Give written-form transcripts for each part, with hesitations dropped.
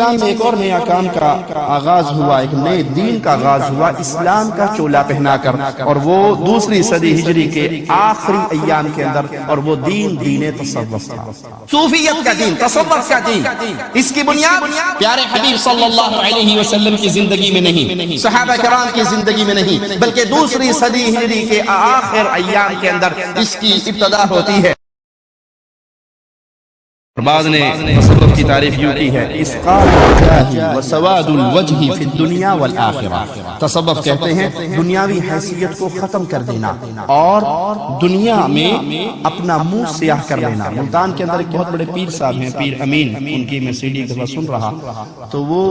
اسلام میں ایک اور نیا کام کا آغاز ہوا، ایک نئے دین کا آغاز ہوا اسلام کا چولا پہنا کر، اور وہ دوسری صدی ہجری کے آخری ایام کے اندر، اور وہ دین تصوف تھا، صوفیت کا دین، تصوف کا دین۔ اس کی بنیاد پیارے حبیب صلی اللہ علیہ وسلم کی زندگی میں نہیں، صحابہ کرام کی زندگی میں نہیں، بلکہ دوسری صدی ہجری کے آخر ایام کے اندر اس کی ابتدا ہوتی ہے۔ بعض نے تصوف کی تعریف یوں کی ہے، اسقاط الجاہ وسواد الوجہ فی الدنیا والآخرہ۔ تصوف کہتے ہیں دنیاوی حیثیت کو ختم کر دینا اور دنیا میں اپنا منہ سیاہ کر لینا۔ ملتان کے اندر ایک بہت بڑے پیر صاحب ہیں، پیر امین، ان کی میں CD دفعہ سن رہا تو وہ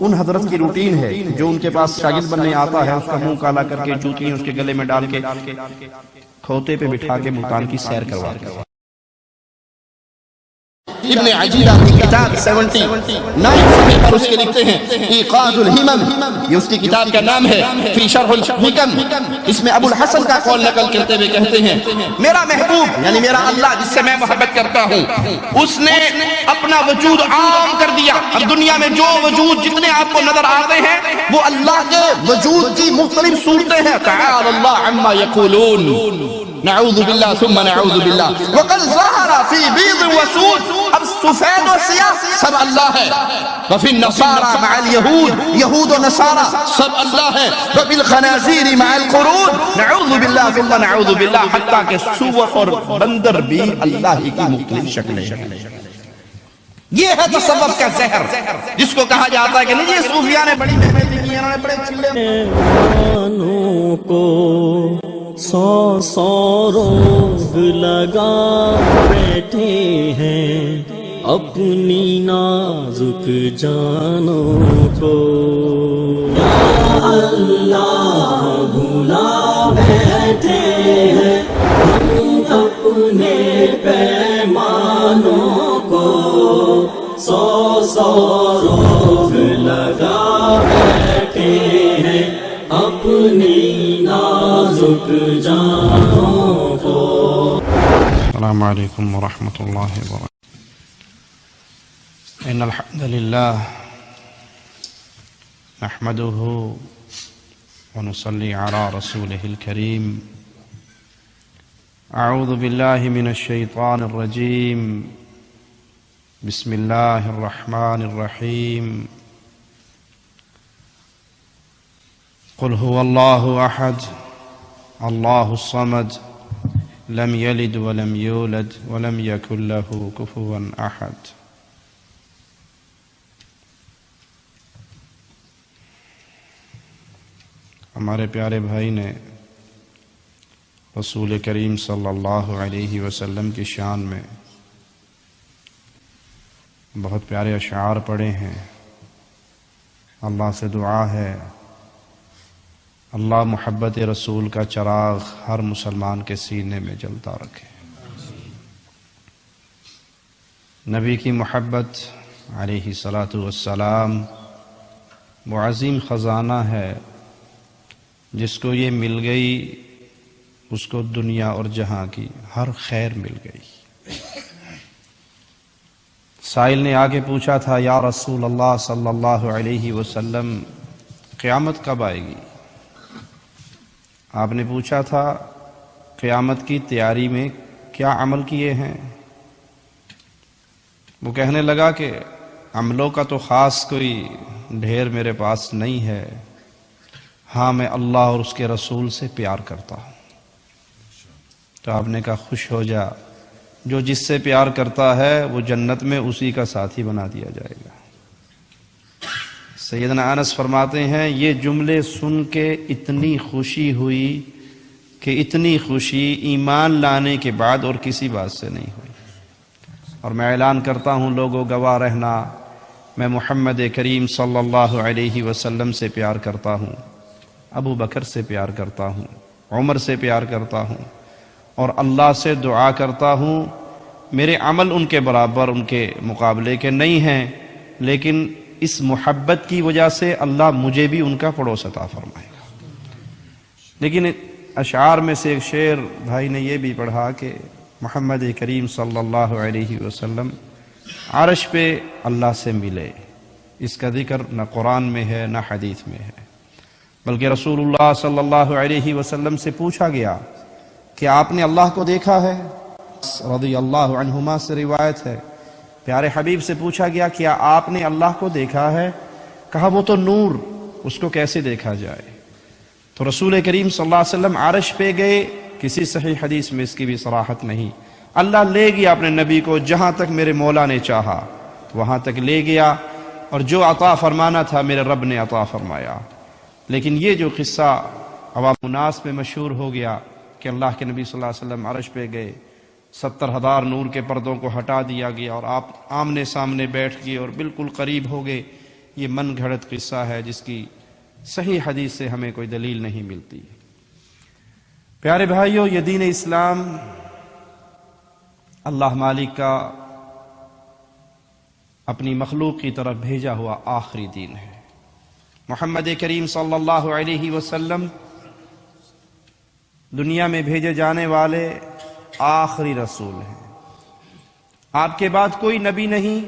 ان حضرت کی روٹین ہے جو ان کے پاس شاگرد بننے آتا ہے، اس کا منہ کالا کر کے جوتیاں اس کے گلے میں ڈال کے کھوتے پہ بٹھا کے ملتان کی سیر کرواتے ہیں۔ ابن عجیلہ کی کتاب 79 پر اس کے لکھتے ہیں ایقاظ الہمم، یہ اس کی کتاب کا نام ہے، فی شرح الحکم۔ اس میں ابو الحسن کا قول نقل کرتے ہوئے کہتے ہیں میرا محبوب یعنی میرا اللہ جس سے میں محبت کرتا ہوں، اس نے اپنا وجود عام کر دیا۔ اب دنیا میں جو وجود جتنے آپ کو نظر آتے ہیں وہ اللہ کے وجود کی مختلف صورتیں ہیں۔ تعالی اللہ عما یقولون، نعوذ باللہ ثم نعوذ باللہ۔ وقد ظہر فی بیض وسود، اب سفید و سیاہ سب اللہ ہے۔ وفی النصارى مع اليہود، یہود و نصارى سب اللہ ہے۔ وفی الخنازیر مع القرود، نعوذ باللہ ثم نعوذ باللہ، حتیٰ کہ سور اور بندر بھی اللہ ہی کی مختلف شکلیں ہیں۔ یہ ہے تصوف کا زہر، جس کو کہا جاتا ہے کہ نہیں یہ صوفیاء نے بڑی محنت کی، انہوں نے بڑے چلے کو سو روگ لگا بیٹھے ہیں اپنی نازک جانوں کو، یا اللہ بھلا بیٹھے ہیں ہم اپنے پیمانوں کو، سو روگ لگا بیٹھے ہیں اپنی نازک جانوں کو۔ السلام علیکم ورحمۃ اللہ وبرکاتہ۔ ان الحمد للہ نحمده ونصلی علی رسولہ الکریم۔ اعوذ باللہ من الشیطان الرجیم، بسم اللہ الرحمن الرحیم۔ قل هو اللہ احد اللہ الصمد لم یلد ولم یولد ولم یکن له کفوا احد۔ ہمارے پیارے بھائی نے رسول کریم صلی اللہ علیہ وسلم کی شان میں بہت پیارے اشعار پڑھے ہیں۔ اللہ سے دعا ہے اللہ محبت رسول کا چراغ ہر مسلمان کے سینے میں جلتا رکھے۔ نبی کی محبت علیہ الصلاۃ والسلام وہ عظیم خزانہ ہے، جس کو یہ مل گئی اس کو دنیا اور جہاں کی ہر خیر مل گئی۔ سائل نے آگے پوچھا تھا یا رسول اللہ صلی اللہ علیہ وسلم قیامت کب آئے گی؟ آپ نے پوچھا تھا قیامت کی تیاری میں کیا عمل کیے ہیں؟ وہ کہنے لگا کہ عملوں کا تو خاص کوئی ڈھیر میرے پاس نہیں ہے، ہاں میں اللہ اور اس کے رسول سے پیار کرتا ہوں۔ تو آپ نے کہا خوش ہو جا، جو جس سے پیار کرتا ہے وہ جنت میں اسی کا ساتھی بنا دیا جائے گا۔ سیدنا انس فرماتے ہیں یہ جملے سن کے اتنی خوشی ہوئی کہ اتنی خوشی ایمان لانے کے بعد اور کسی بات سے نہیں ہوئی۔ اور میں اعلان کرتا ہوں لوگوں گواہ رہنا، میں محمد کریم صلی اللہ علیہ وسلم سے پیار کرتا ہوں، ابو بکر سے پیار کرتا ہوں، عمر سے پیار کرتا ہوں، اور اللہ سے دعا کرتا ہوں میرے عمل ان کے برابر ان کے مقابلے کے نہیں ہیں، لیکن اس محبت کی وجہ سے اللہ مجھے بھی ان کا پڑوس عطا فرمائے گا۔ لیکن اشعار میں سے ایک شعر بھائی نے یہ بھی پڑھا کہ محمد کریم صلی اللہ علیہ وسلم عرش پہ اللہ سے ملے، اس کا ذکر نہ قرآن میں ہے نہ حدیث میں ہے، بلکہ رسول اللہ صلی اللہ علیہ وسلم سے پوچھا گیا کہ آپ نے اللہ کو دیکھا ہے؟ رضی اللہ عنہما سے روایت ہے، پیارے حبیب سے پوچھا گیا کیا آپ نے اللہ کو دیکھا ہے؟ کہا وہ تو نور، اس کو کیسے دیکھا جائے؟ تو رسول کریم صلی اللہ علیہ وسلم عرش پہ گئے، کسی صحیح حدیث میں اس کی بھی صراحت نہیں، اللہ لے گیا اپنے نبی کو جہاں تک میرے مولا نے چاہا وہاں تک لے گیا، اور جو عطا فرمانا تھا میرے رب نے عطا فرمایا۔ لیکن یہ جو قصہ عوام الناس میں مشہور ہو گیا کہ اللہ کے نبی صلی اللہ علیہ وسلم عرش پہ گئے، 70,000 نور کے پردوں کو ہٹا دیا گیا اور آپ آمنے سامنے بیٹھ گئے اور بالکل قریب ہو گئے، یہ من گھڑت قصہ ہے جس کی صحیح حدیث سے ہمیں کوئی دلیل نہیں ملتی۔ پیارے بھائیو، یہ دین اسلام اللہ مالک کا اپنی مخلوق کی طرف بھیجا ہوا آخری دین ہے۔ محمد کریم صلی اللہ علیہ وسلم دنیا میں بھیجے جانے والے آخری رسول ہیں، آپ کے بعد کوئی نبی نہیں،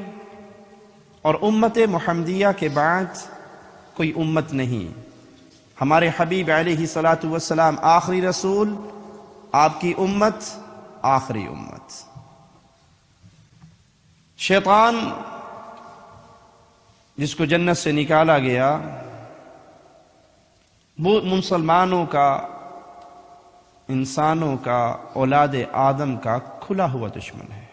اور امت محمدیہ کے بعد کوئی امت نہیں۔ ہمارے حبیب علیہ الصلاۃ والسلام آخری رسول، آپ کی امت آخری امت۔ شیطان جس کو جنت سے نکالا گیا، وہ مسلمانوں کا، انسانوں کا، اولاد آدم کا کھلا ہوا دشمن ہے،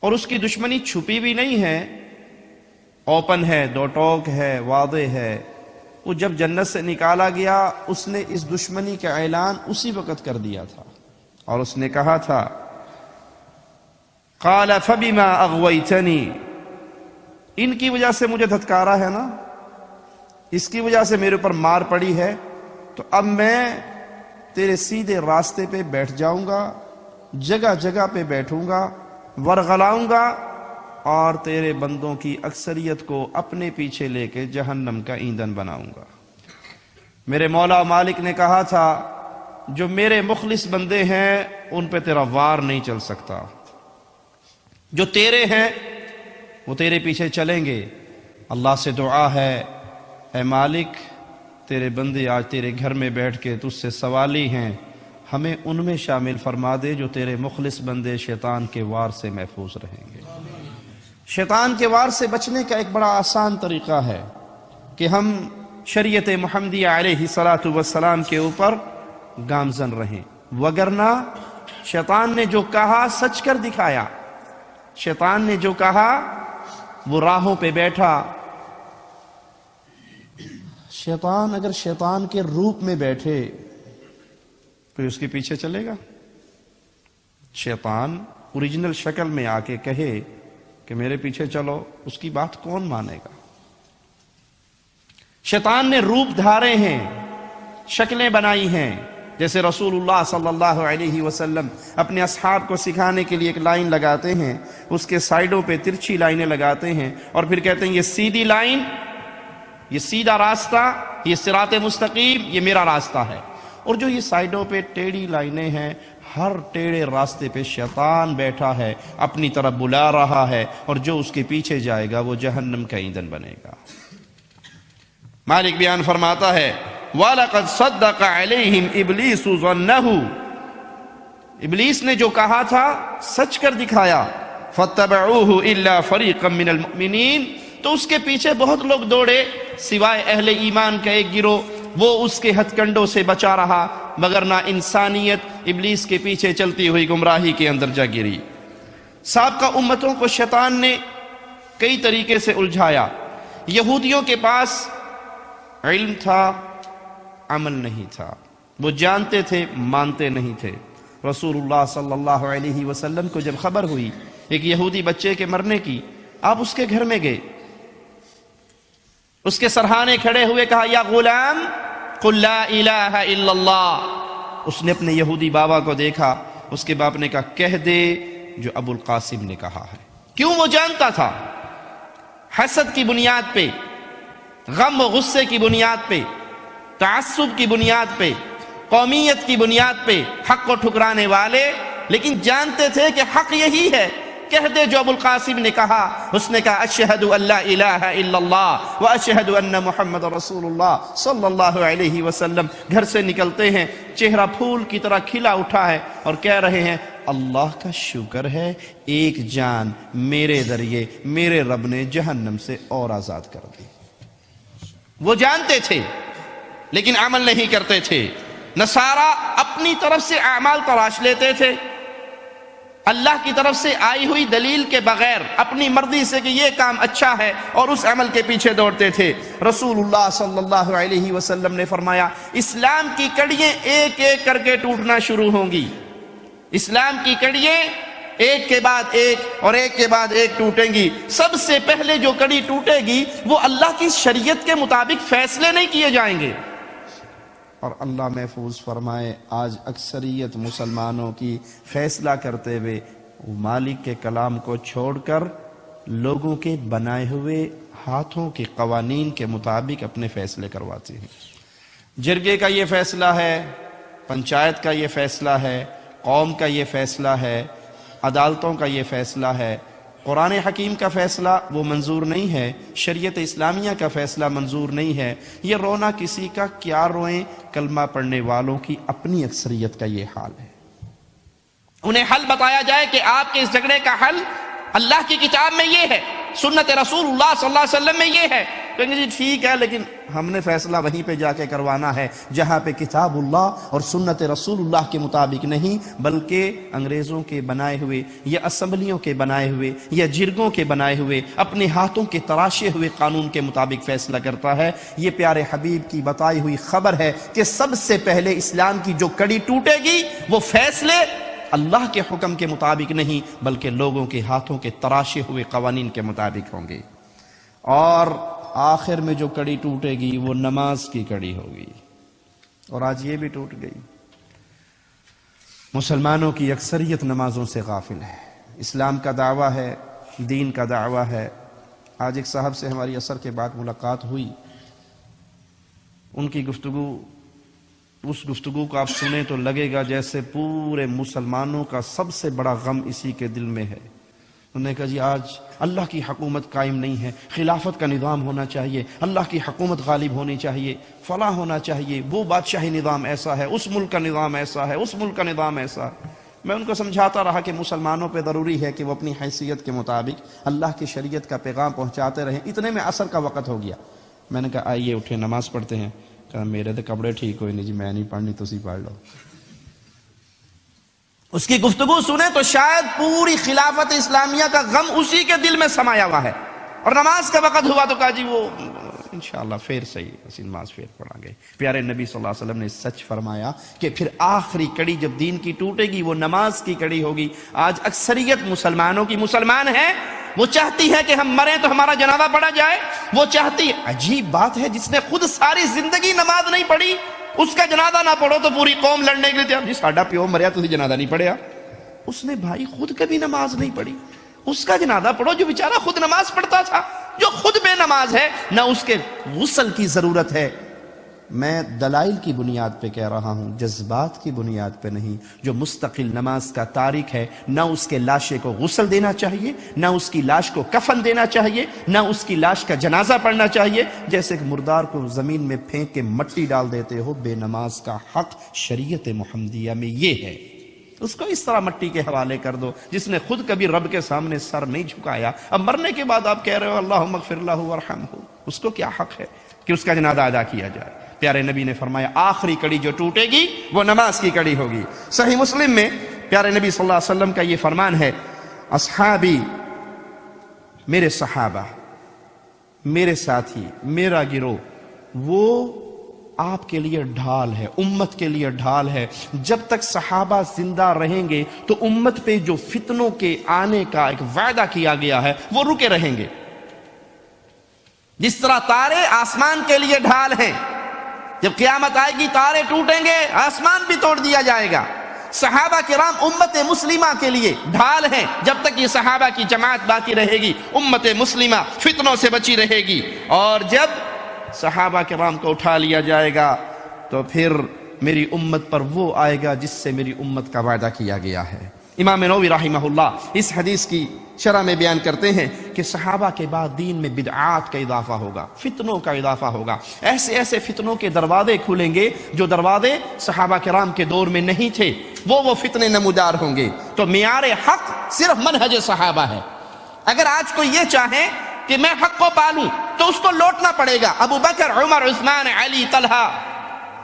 اور اس کی دشمنی چھپی بھی نہیں ہے، اوپن ہے، دو ٹوک ہے، واضح ہے۔ وہ جب جنت سے نکالا گیا اس نے اس دشمنی کا اعلان اسی وقت کر دیا تھا، اور اس نے کہا تھا قال فبما اغویتنی، ان کی وجہ سے مجھے دھتکارا ہے نا، اس کی وجہ سے میرے اوپر مار پڑی ہے، تو اب میں تیرے سیدھے راستے پہ بیٹھ جاؤں گا، جگہ جگہ پہ بیٹھوں گا، ورغلاؤں گا، اور تیرے بندوں کی اکثریت کو اپنے پیچھے لے کے جہنم کا ایندھن بناؤں گا۔ میرے مولا مالک نے کہا تھا جو میرے مخلص بندے ہیں ان پہ تیرا وار نہیں چل سکتا، جو تیرے ہیں وہ تیرے پیچھے چلیں گے۔ اللہ سے دعا ہے اے مالک، تیرے بندے آج تیرے گھر میں بیٹھ کے تجھ سے سوالی ہیں، ہمیں ان میں شامل فرما دے جو تیرے مخلص بندے شیطان کے وار سے محفوظ رہیں گے۔ شیطان کے وار سے بچنے کا ایک بڑا آسان طریقہ ہے کہ ہم شریعت محمدیہ علیہ الصلاۃ والسلام کے اوپر گامزن رہیں، وگرنہ شیطان نے جو کہا سچ کر دکھایا، شیطان نے جو کہا وہ راہوں پہ بیٹھا۔ شیطان اگر شیطان کے روپ میں بیٹھے تو اس کے پیچھے چلے گا؟ شیطان اوریجنل شکل میں آ کے کہے کہ میرے پیچھے چلو، اس کی بات کون مانے گا؟ شیطان نے روپ دھارے ہیں، شکلیں بنائی ہیں، جیسے رسول اللہ صلی اللہ علیہ وسلم اپنے اصحاب کو سکھانے کے لیے ایک لائن لگاتے ہیں، اس کے سائیڈوں پہ ترچھی لائنیں لگاتے ہیں، اور پھر کہتے ہیں یہ سیدھی لائن، یہ سیدھا راستہ، یہ صراط مستقیم، یہ میرا راستہ ہے۔ اور جو یہ سائیڈوں پہ ٹیڑھی لائنیں ہیں، ہر ٹیڑھے راستے پہ شیطان بیٹھا ہے، اپنی طرف بلا رہا ہے، اور جو اس کے پیچھے جائے گا وہ جہنم کا ایندھن بنے گا۔ مالک بیان فرماتا ہے وَلَقَدْ صَدَّقَ عَلَيْهِمْ إِبْلِيسُ ظَنَّهُ، ابلیس نے جو کہا تھا سچ کر دکھایا۔ فَاتَّبَعُوهُ إِلَّا فَرِيقًا مِّنَ الْمُؤْمِنِينَ، تو اس کے پیچھے بہت لوگ دوڑے سوائے اہل ایمان کا ایک گروہ، وہ اس کے ہتھ کنڈوں سے بچا رہا، مگر نہ انسانیت ابلیس کے پیچھے چلتی ہوئی گمراہی کے اندر جا گری۔ سابقہ امتوں کو شیطان نے کئی طریقے سے الجھایا۔ یہودیوں کے پاس علم تھا، عمل نہیں تھا، وہ جانتے تھے، مانتے نہیں تھے۔ رسول اللہ صلی اللہ علیہ وسلم کو جب خبر ہوئی ایک یہودی بچے کے مرنے کی، آپ اس کے گھر میں گئے، اس کے سرہانے کھڑے ہوئے کہا یا غلام قل لا الہ الا اللہ۔ اس نے اپنے یہودی بابا کو دیکھا، اس کے باپ نے کہا کہہ دے جو ابو القاسم نے کہا ہے۔ کیوں؟ وہ جانتا تھا حسد کی بنیاد پہ، غم و غصے کی بنیاد پہ، تعصب کی بنیاد پہ، قومیت کی بنیاد پہ حق کو ٹھکرانے والے، لیکن جانتے تھے کہ حق یہی ہے کہہ دے جو ابو القاسم نے کہا. اس نے کہا اشہد ان لا الہ الا اللہ و اشہد ان محمد رسول اللہ صلی اللہ علیہ وسلم. گھر سے نکلتے ہیں چہرہ پھول کی طرح کھلا اٹھا ہے اور کہہ رہے ہیں اللہ کا شکر ہے ایک جان میرے ذریعے میرے رب نے جہنم سے اور آزاد کر دی. وہ جانتے تھے لیکن عمل نہیں کرتے تھے. نصارہ اپنی طرف سے اعمال تراش لیتے تھے اللہ کی طرف سے آئی ہوئی دلیل کے بغیر اپنی مرضی سے کہ یہ کام اچھا ہے اور اس عمل کے پیچھے دوڑتے تھے. رسول اللہ صلی اللہ علیہ وسلم نے فرمایا اسلام کی کڑیاں ایک ایک کر کے ٹوٹنا شروع ہوں گی. اسلام کی کڑیاں ایک کے بعد ایک اور ایک کے بعد ایک ٹوٹیں گی. سب سے پہلے جو کڑی ٹوٹے گی وہ اللہ کی شریعت کے مطابق فیصلے نہیں کیے جائیں گے. اور اللہ محفوظ فرمائے آج اکثریت مسلمانوں کی فیصلہ کرتے ہوئے مالک کے کلام کو چھوڑ کر لوگوں کے بنائے ہوئے ہاتھوں کے قوانین کے مطابق اپنے فیصلے کرواتے ہیں. جرگے کا یہ فیصلہ ہے, پنچایت کا یہ فیصلہ ہے, قوم کا یہ فیصلہ ہے, عدالتوں کا یہ فیصلہ ہے. قرآن حکیم کا فیصلہ وہ منظور نہیں ہے, شریعت اسلامیہ کا فیصلہ منظور نہیں ہے. یہ رونا کسی کا کیا روئیں, کلمہ پڑھنے والوں کی اپنی اکثریت کا یہ حال ہے. انہیں حل بتایا جائے کہ آپ کے اس جھگڑے کا حل اللہ کی کتاب میں یہ ہے, سنت رسول اللہ صلی اللہ علیہ وسلم میں یہ ہے. کہیں گے جی ٹھیک ہے لیکن ہم نے فیصلہ وہیں پہ جا کے کروانا ہے جہاں پہ کتاب اللہ اور سنت رسول اللہ کے مطابق نہیں بلکہ انگریزوں کے بنائے ہوئے یا اسمبلیوں کے بنائے ہوئے یا جرگوں کے بنائے ہوئے اپنے ہاتھوں کے تراشے ہوئے قانون کے مطابق فیصلہ کرتا ہے. یہ پیارے حبیب کی بتائی ہوئی خبر ہے کہ سب سے پہلے اسلام کی جو کڑی ٹوٹے گی وہ فیصلے اللہ کے حکم کے مطابق نہیں بلکہ لوگوں کے ہاتھوں کے تراشے ہوئے قوانین کے مطابق ہوں گے. اور آخر میں جو کڑی ٹوٹے گی وہ نماز کی کڑی ہوگی. اور آج یہ بھی ٹوٹ گئی. مسلمانوں کی اکثریت نمازوں سے غافل ہے. اسلام کا دعویٰ ہے, دین کا دعویٰ ہے. آج ایک صاحب سے ہماری عصر کے بعد ملاقات ہوئی. ان کی گفتگو, اس گفتگو کو آپ سنیں تو لگے گا جیسے پورے مسلمانوں کا سب سے بڑا غم اسی کے دل میں ہے. انہوں نے کہا جی آج اللہ کی حکومت قائم نہیں ہے, خلافت کا نظام ہونا چاہیے, اللہ کی حکومت غالب ہونی چاہیے, فلاں ہونا چاہیے, وہ بادشاہی نظام ایسا ہے, اس ملک کا نظام ایسا ہے, اس ملک کا نظام ایسا ہے. میں ان کو سمجھاتا رہا کہ مسلمانوں پہ ضروری ہے کہ وہ اپنی حیثیت کے مطابق اللہ کی شریعت کا پیغام پہنچاتے رہیں. اتنے میں عصر کا وقت ہو گیا. میں نے کہا آئیے اٹھے نماز پڑھتے ہیں. کہا میرے تو کپڑے ٹھیک ہوئے نہیں جی, میں نہیں پڑھنی, تسی پڑھ لو. اس کی گفتگو سنیں تو شاید پوری خلافت اسلامیہ کا غم اسی کے دل میں سمایا ہوا ہے. اور نماز کا وقت ہوا تو کہا جی وہ انشاءاللہ پھر صحیح اسی نماز پھر پڑھا گے. پیارے نبی صلی اللہ علیہ وسلم نے سچ فرمایا کہ پھر آخری کڑی جب دین کی ٹوٹے گی وہ نماز کی کڑی ہوگی. آج اکثریت مسلمانوں کی مسلمان ہے, وہ چاہتی ہے کہ ہم مریں تو ہمارا جنازہ پڑھا جائے. وہ چاہتی, عجیب بات ہے, جس نے خود ساری زندگی نماز نہیں پڑھی اس کا جنازہ نہ پڑھو تو پوری قوم لڑنے کے لیے تیار. جی ساڈا پیو مریا تو جنازہ نہیں پڑھیا. اس نے بھائی خود کبھی نماز نہیں پڑھی, اس کا جنازہ پڑھو جو بیچارہ خود نماز پڑھتا تھا, جو خود بے نماز ہے. نہ اس کے غسل کی ضرورت ہے. میں دلائل کی بنیاد پہ کہہ رہا ہوں, جذبات کی بنیاد پہ نہیں. جو مستقل نماز کا تارک ہے نہ اس کے لاشے کو غسل دینا چاہیے, نہ اس کی لاش کو کفن دینا چاہیے, نہ اس کی لاش کا جنازہ پڑھنا چاہیے. جیسے کہ مردار کو زمین میں پھینک کے مٹی ڈال دیتے ہو, بے نماز کا حق شریعت محمدیہ میں یہ ہے. اس کو اس طرح مٹی کے حوالے کر دو جس نے خود کبھی رب کے سامنے سر نہیں جھکایا. اب مرنے کے بعد آپ کہہ رہے ہو اللہم اغفر لہ وارحمہ, اس کو کیا حق ہے کہ اس کا جنازہ ادا کیا جائے؟ پیارے نبی نے فرمایا آخری کڑی جو ٹوٹے گی وہ نماز کی کڑی ہوگی. صحیح مسلم میں پیارے نبی صلی اللہ علیہ وسلم کا یہ فرمان ہے, اصحابی, میرے صحابہ, میرے ساتھی, میرا گروہ, وہ آپ کے لیے ڈھال ہے, امت کے لیے ڈھال ہے. جب تک صحابہ زندہ رہیں گے تو امت پہ جو فتنوں کے آنے کا ایک وعدہ کیا گیا ہے وہ رکے رہیں گے. جس طرح تارے آسمان کے لیے ڈھال ہیں, جب قیامت آئے گی تارے ٹوٹیں گے, آسمان بھی توڑ دیا جائے گا. صحابہ کرام امت مسلمہ کے لیے ڈھال ہیں. جب تک یہ صحابہ کی جماعت باقی رہے گی امت مسلمہ فتنوں سے بچی رہے گی. اور جب صحابہ کرام کو اٹھا لیا جائے گا تو پھر میری امت پر وہ آئے گا جس سے میری امت کا وعدہ کیا گیا ہے. امام نووی رحمہ اللہ اس حدیث کی شرح میں بیان کرتے ہیں کہ صحابہ کے بعد دین میں بدعات کا اضافہ ہوگا، فتنوں کا اضافہ ہوگا، ایسے ایسے فتنوں کے دروازے کھلیں گے جو دروازے صحابہ کرام کے دور میں نہیں تھے، وہ فتنے نمودار ہوں گے۔ تو معیار حق صرف منہج صحابہ ہے۔ اگر آج کوئی یہ چاہے کہ میں حق کو پالوں تو اس کو لوٹنا پڑے گا ابو بکر، عمر، عثمان، علی، طلحہ،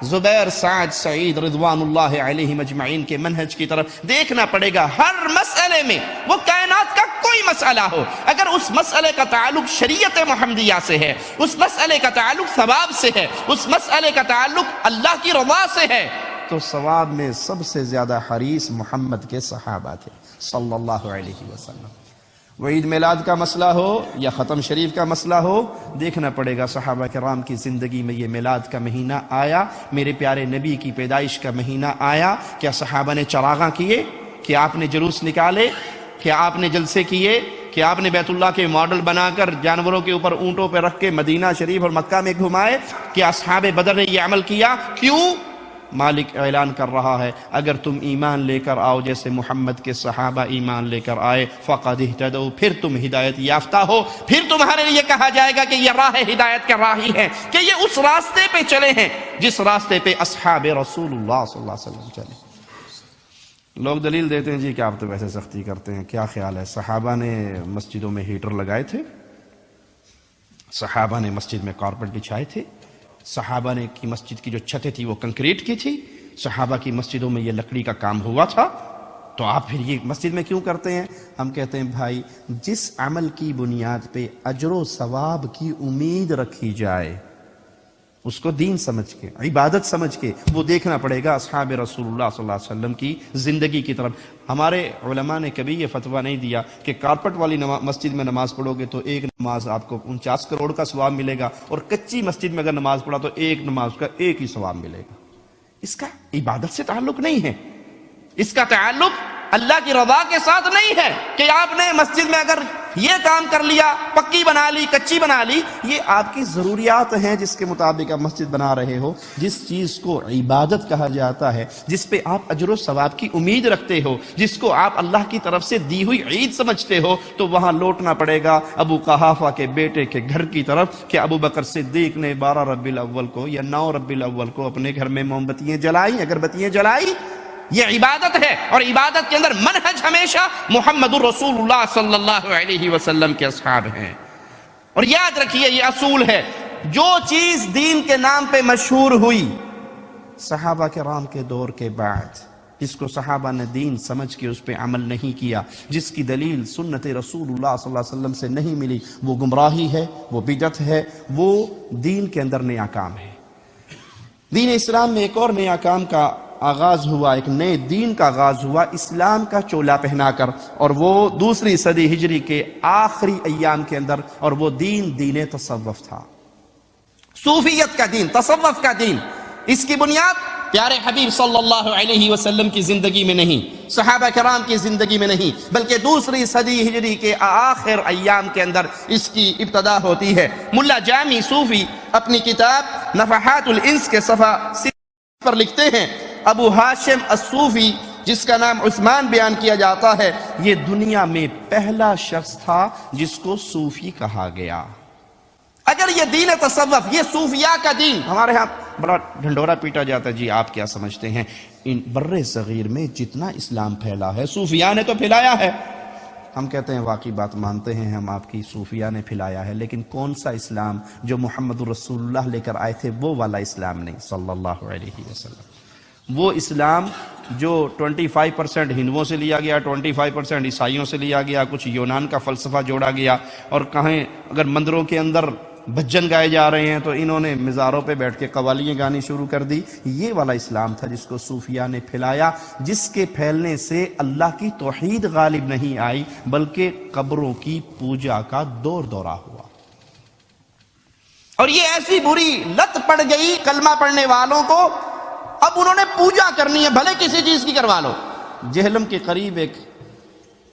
زبیر، سعد، سعید رضوان اللہ علیہم اجمعین کے منہج کی طرف دیکھنا پڑے گا۔ ہر مسئلے میں، وہ کائنات کا کوئی مسئلہ ہو، اگر اس مسئلے کا تعلق شریعت محمدیہ سے ہے، اس مسئلے کا تعلق ثواب سے ہے، اس مسئلے کا تعلق اللہ کی رضا سے ہے، تو ثواب میں سب سے زیادہ حریص محمد کے صحابہ تھے صلی اللہ علیہ وسلم۔ وہ عید میلاد کا مسئلہ ہو یا ختم شریف کا مسئلہ ہو، دیکھنا پڑے گا صحابہ کرام کی زندگی میں یہ میلاد کا مہینہ آیا، میرے پیارے نبی کی پیدائش کا مہینہ آیا، کیا صحابہ نے چراغاں کیے، کیا آپ نے جلوس نکالے، کیا آپ نے جلسے کیے، کیا آپ نے بیت اللہ کے ماڈل بنا کر جانوروں کے اوپر اونٹوں پہ رکھ کے مدینہ شریف اور مکہ میں گھمائے؟ کیا اصحاب بدر نے یہ عمل کیا؟ کیوں؟ مالک اعلان کر رہا ہے اگر تم ایمان لے کر آؤ جیسے محمد کے صحابہ ایمان لے کر آئے، فقد اہتدوا، پھر تم ہدایت یافتہ ہو، پھر تمہارے لیے کہا جائے گا کہ یہ راہ ہدایت کے راہی ہیں، کہ یہ اس راستے پہ چلے ہیں جس راستے پہ اصحاب رسول اللہ صلی اللہ علیہ وسلم چلے۔ لوگ دلیل دیتے ہیں جی کہ آپ تو ویسے سختی کرتے ہیں، کیا خیال ہے؟ صحابہ نے مسجدوں میں ہیٹر لگائے تھے، صحابہ نے مسجد میں کارپیٹ بچھائے تھے، صحابہ نے کی مسجد کی جو چھتیں تھی وہ کنکریٹ کی تھی، صحابہ کی مسجدوں میں یہ لکڑی کا کام ہوا تھا، تو آپ پھر یہ مسجد میں کیوں کرتے ہیں؟ ہم کہتے ہیں بھائی جس عمل کی بنیاد پہ اجر و ثواب کی امید رکھی جائے اس کو دین سمجھ کے، عبادت سمجھ کے، وہ دیکھنا پڑے گا اصحاب رسول اللہ صلی اللہ علیہ وسلم کی زندگی کی طرف۔ ہمارے علماء نے کبھی یہ فتویٰ نہیں دیا کہ کارپٹ والی مسجد میں نماز پڑھو گے تو ایک نماز آپ کو 49 کروڑ کا ثواب ملے گا، اور کچی مسجد میں اگر نماز پڑھا تو ایک نماز کا ایک ہی ثواب ملے گا۔ اس کا عبادت سے تعلق نہیں ہے، اس کا تعلق اللہ کی رضا کے ساتھ نہیں ہے کہ آپ نے مسجد میں اگر یہ کام کر لیا، پکی بنا لی، کچی بنا لی، یہ آپ کی ضروریات ہیں جس کے مطابق آپ مسجد بنا رہے ہو۔ جس چیز کو عبادت کہا جاتا ہے، جس پہ آپ اجر و ثواب کی امید رکھتے ہو، جس کو آپ اللہ کی طرف سے دی ہوئی عید سمجھتے ہو، تو وہاں لوٹنا پڑے گا ابو قحافہ کے بیٹے کے گھر کی طرف کہ ابو بکر صدیق نے 12 ربیع الاول کو یا 9 ربیع الاول کو اپنے گھر میں موم بتیاں جلائی، اگربتیاں جلائی۔ یہ عبادت ہے، اور عبادت کے اندر منہج ہمیشہ محمد الرسول اللہ صلی اللہ علیہ وسلم کے اصحاب ہیں۔ اور یاد رکھیے یہ اصول ہے، جو چیز دین کے نام پہ مشہور ہوئی صحابہ کرام کے دور کے بعد، جس کو صحابہ نے دین سمجھ کے اس پہ عمل نہیں کیا، جس کی دلیل سنت رسول اللہ صلی اللہ علیہ وسلم سے نہیں ملی، وہ گمراہی ہے، وہ بدعت ہے، وہ دین کے اندر نیا کام ہے۔ دین اسلام میں ایک اور نیا کام کا آغاز ہوا، ایک نئے دین کا آغاز ہوا اسلام کا چولا پہنا کر، اور وہ 2 صدی ہجری کے آخری ایام کے اندر، اور وہ دین تصوف تھا، صوفیت کا دین، تصوف کا دین۔ اس کی بنیاد پیارے حبیب صلی اللہ علیہ وسلم کی زندگی میں نہیں، صحابہ کرام کی زندگی میں نہیں، بلکہ 2 صدی ہجری کے آخر ایام کے اندر اس کی ابتدا ہوتی ہے۔ ملا جامی صوفی اپنی کتاب نفحات الانس کے صفحہ 60 پر لکھتے ہیں، ابو ہاشم الصوفی جس کا نام عثمان بیان کیا جاتا ہے، یہ دنیا میں پہلا شخص تھا جس کو صوفی کہا گیا۔ اگر یہ دین تصوف، یہ صوفیاء کا دین، ہمارے ہاں بڑا ڈھنڈورا پیٹا جاتا ہے جی آپ کیا سمجھتے ہیں، ان بر صغیر میں جتنا اسلام پھیلا ہے صوفیاء نے تو پھیلایا ہے۔ ہم کہتے ہیں واقعی بات مانتے ہیں ہم آپ کی، صوفیاء نے پھیلایا ہے، لیکن کون سا اسلام جو محمد رسول اللہ لے کر آئے تھے وہ والا اسلام نہیں صلی اللہ علیہ وسلم۔ وہ اسلام جو 25% ہندوؤں سے لیا گیا، 25% عیسائیوں سے لیا گیا، کچھ یونان کا فلسفہ جوڑا گیا، اور کہیں اگر مندروں کے اندر بھجن گائے جا رہے ہیں تو انہوں نے مزاروں پہ بیٹھ کے قوالیاں گانی شروع کر دی۔ یہ والا اسلام تھا جس کو صوفیاء نے پھیلایا، جس کے پھیلنے سے اللہ کی توحید غالب نہیں آئی بلکہ قبروں کی پوجا کا دور دورہ ہوا، اور یہ ایسی بری لت پڑ گئی کلمہ پڑھنے والوں کو، اب انہوں نے پوجا کرنی ہے بھلے کسی چیز کی کروا لو۔ جہلم کے قریب ایک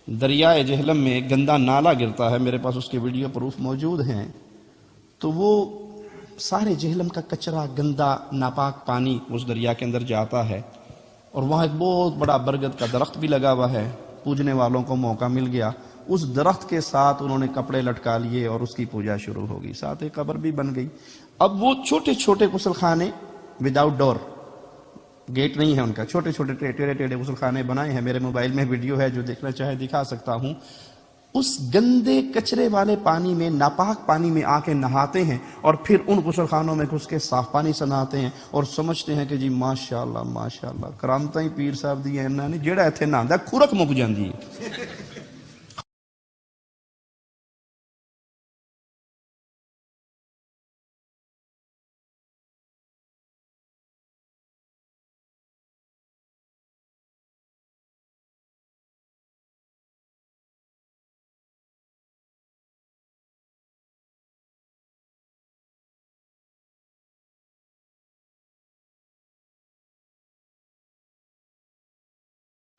دریائے جہلم میں ایک گندا نالا گرتا ہے، میرے پاس اس کے ویڈیو پروف موجود ہیں، تو وہ سارے جہلم کا کچرا، گندا ناپاک پانی اس دریا کے اندر جاتا ہے، اور وہاں ایک بہت بڑا برگد کا درخت بھی لگا ہوا ہے، پوجنے والوں کو موقع مل گیا، اس درخت کے ساتھ انہوں نے کپڑے لٹکا لیے اور اس کی پوجا شروع ہو گئی، ساتھ ایک قبر بھی بن گئی۔ اب وہ چھوٹے چھوٹے غسل خانے وداؤٹ ڈور، گیٹ نہیں ہے ان کا، چھوٹے چھوٹے ٹیڑھے ٹیڑھے غسل خانے بنائے ہیں، میرے موبائل میں ویڈیو ہے، جو دیکھنا چاہے دکھا سکتا ہوں۔ اس گندے کچرے والے پانی میں، ناپاک پانی میں آ کے نہاتے ہیں اور پھر ان غسل خانوں میں گھس کے صاف پانی سے نہاتے ہیں اور سمجھتے ہیں کہ جی ماشاءاللہ ماشاءاللہ کرامتاں ہی پیر صاحب دی انہاں نے، جیڑا ایتھے نہاندا کھرک مک جاندی ہے۔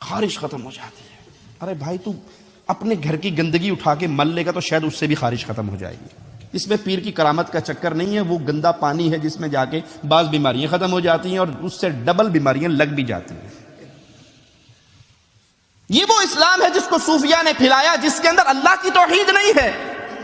خارش ختم ہو جاتی ہے۔ ارے بھائی تو اپنے گھر کی گندگی اٹھا کے مل لے گا تو شاید اس سے بھی خارش ختم ہو جائے گی۔ اس میں پیر کی کرامت کا چکر نہیں ہے، وہ گندا پانی ہے جس میں جا کے بعض بیماریاں ختم ہو جاتی ہیں اور اس سے ڈبل بیماریاں لگ بھی جاتی ہیں۔ یہ وہ اسلام ہے جس کو صوفیاء نے پھیلایا، جس کے اندر اللہ کی توحید نہیں ہے۔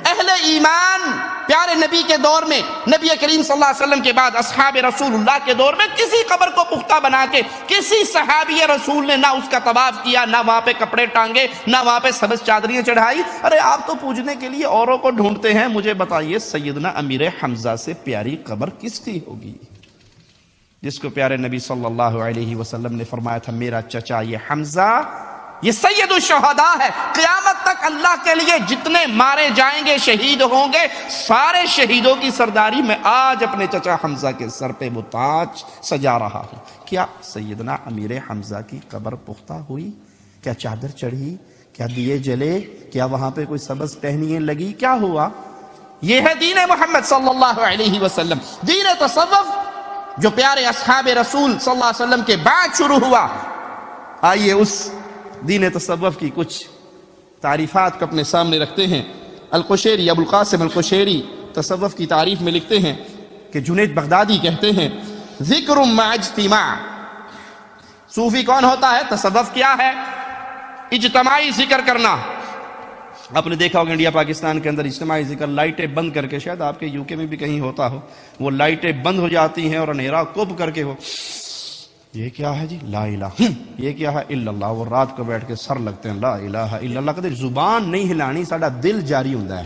اہل ایمان پیارے نبی کے دور میں، نبی کریم صلی اللہ علیہ وسلم کے بعد اصحاب رسول اللہ کے دور میں کسی قبر کو پختہ بنا کے کسی صحابی رسول نے نہ اس کا طواف کیا، نہ وہاں پہ کپڑے ٹانگے، نہ وہاں پہ سبز چادریاں چڑھائی۔ ارے آپ تو پوجنے کے لیے اوروں کو ڈھونڈتے ہیں، مجھے بتائیے سیدنا امیر حمزہ سے پیاری قبر کس کی ہوگی، جس کو پیارے نبی صلی اللہ علیہ وسلم نے فرمایا تھا میرا چچا یہ حمزہ یہ سید الشہداء ہے، قیامت تک اللہ کے لیے جتنے مارے جائیں گے، شہید ہوں گے، سارے شہیدوں کی سرداری میں آج اپنے چچا حمزہ کے سر پہ وہ تاج سجا رہا ہوں۔ کیا سیدنا امیر حمزہ کی قبر پختہ ہوئی؟ کیا چادر چڑھی؟ کیا دیے جلے؟ کیا وہاں پہ کوئی سبز ٹہنیاں لگی؟ کیا ہوا؟ یہ ہے دین محمد صلی اللہ علیہ وسلم، دین تصوف جو پیارے اصحاب رسول صلی اللہ علیہ وسلم کے بعد شروع ہوا۔ آئیے اس دین تصوف کی کچھ تعریفات کو اپنے سامنے رکھتے ہیں۔ القشیری، ابو القاسم القشیری تصوف کی تعریف میں لکھتے ہیں کہ جنید بغدادی کہتے ہیں ذکر مع اجتماع، صوفی کون ہوتا ہے؟ تصوف کیا ہے؟ اجتماعی ذکر کرنا۔ آپ نے دیکھا ہوگا انڈیا پاکستان کے اندر اجتماعی ذکر لائٹیں بند کر کے، شاید آپ کے یو کے میں بھی کہیں ہوتا ہو، وہ لائٹیں بند ہو جاتی ہیں اور اندھیرا کب کر کے ہو، یہ کیا ہے جی؟ لا الہ، یہ کیا ہے؟ الا اللہ، وہ رات کو بیٹھ کے سر لگتے ہیں لا الہ الا اللہ، کہتے زبان نہیں ہلانی، ساڈا دل جاری ہوتا ہے،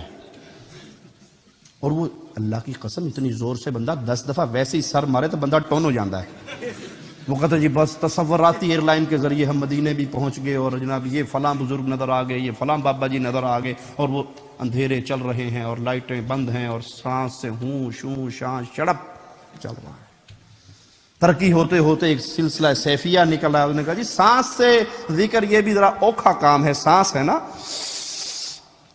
اور وہ اللہ کی قسم اتنی زور سے بندہ 10 دفعہ ویسے ہی سر مارے تو بندہ ٹون ہو جاتا ہے۔ وہ کہتے جی بس تصوراتی ایئر لائن کے ذریعے ہم مدینے بھی پہنچ گئے اور جناب یہ فلاں بزرگ نظر آ گئے، یہ فلاں بابا جی نظر آ گئے، اور وہ اندھیرے چل رہے ہیں اور لائٹیں بند ہیں اور سانس سے ہوں شوں شان شڑپ چل رہا ہے۔ ترقی ہوتے ہوتے ایک سلسلہ سیفیہ نکلا، انہوں نے کہا جی سانس سے ذکر یہ بھی ذرا اوکھا کام ہے، سانس ہے نا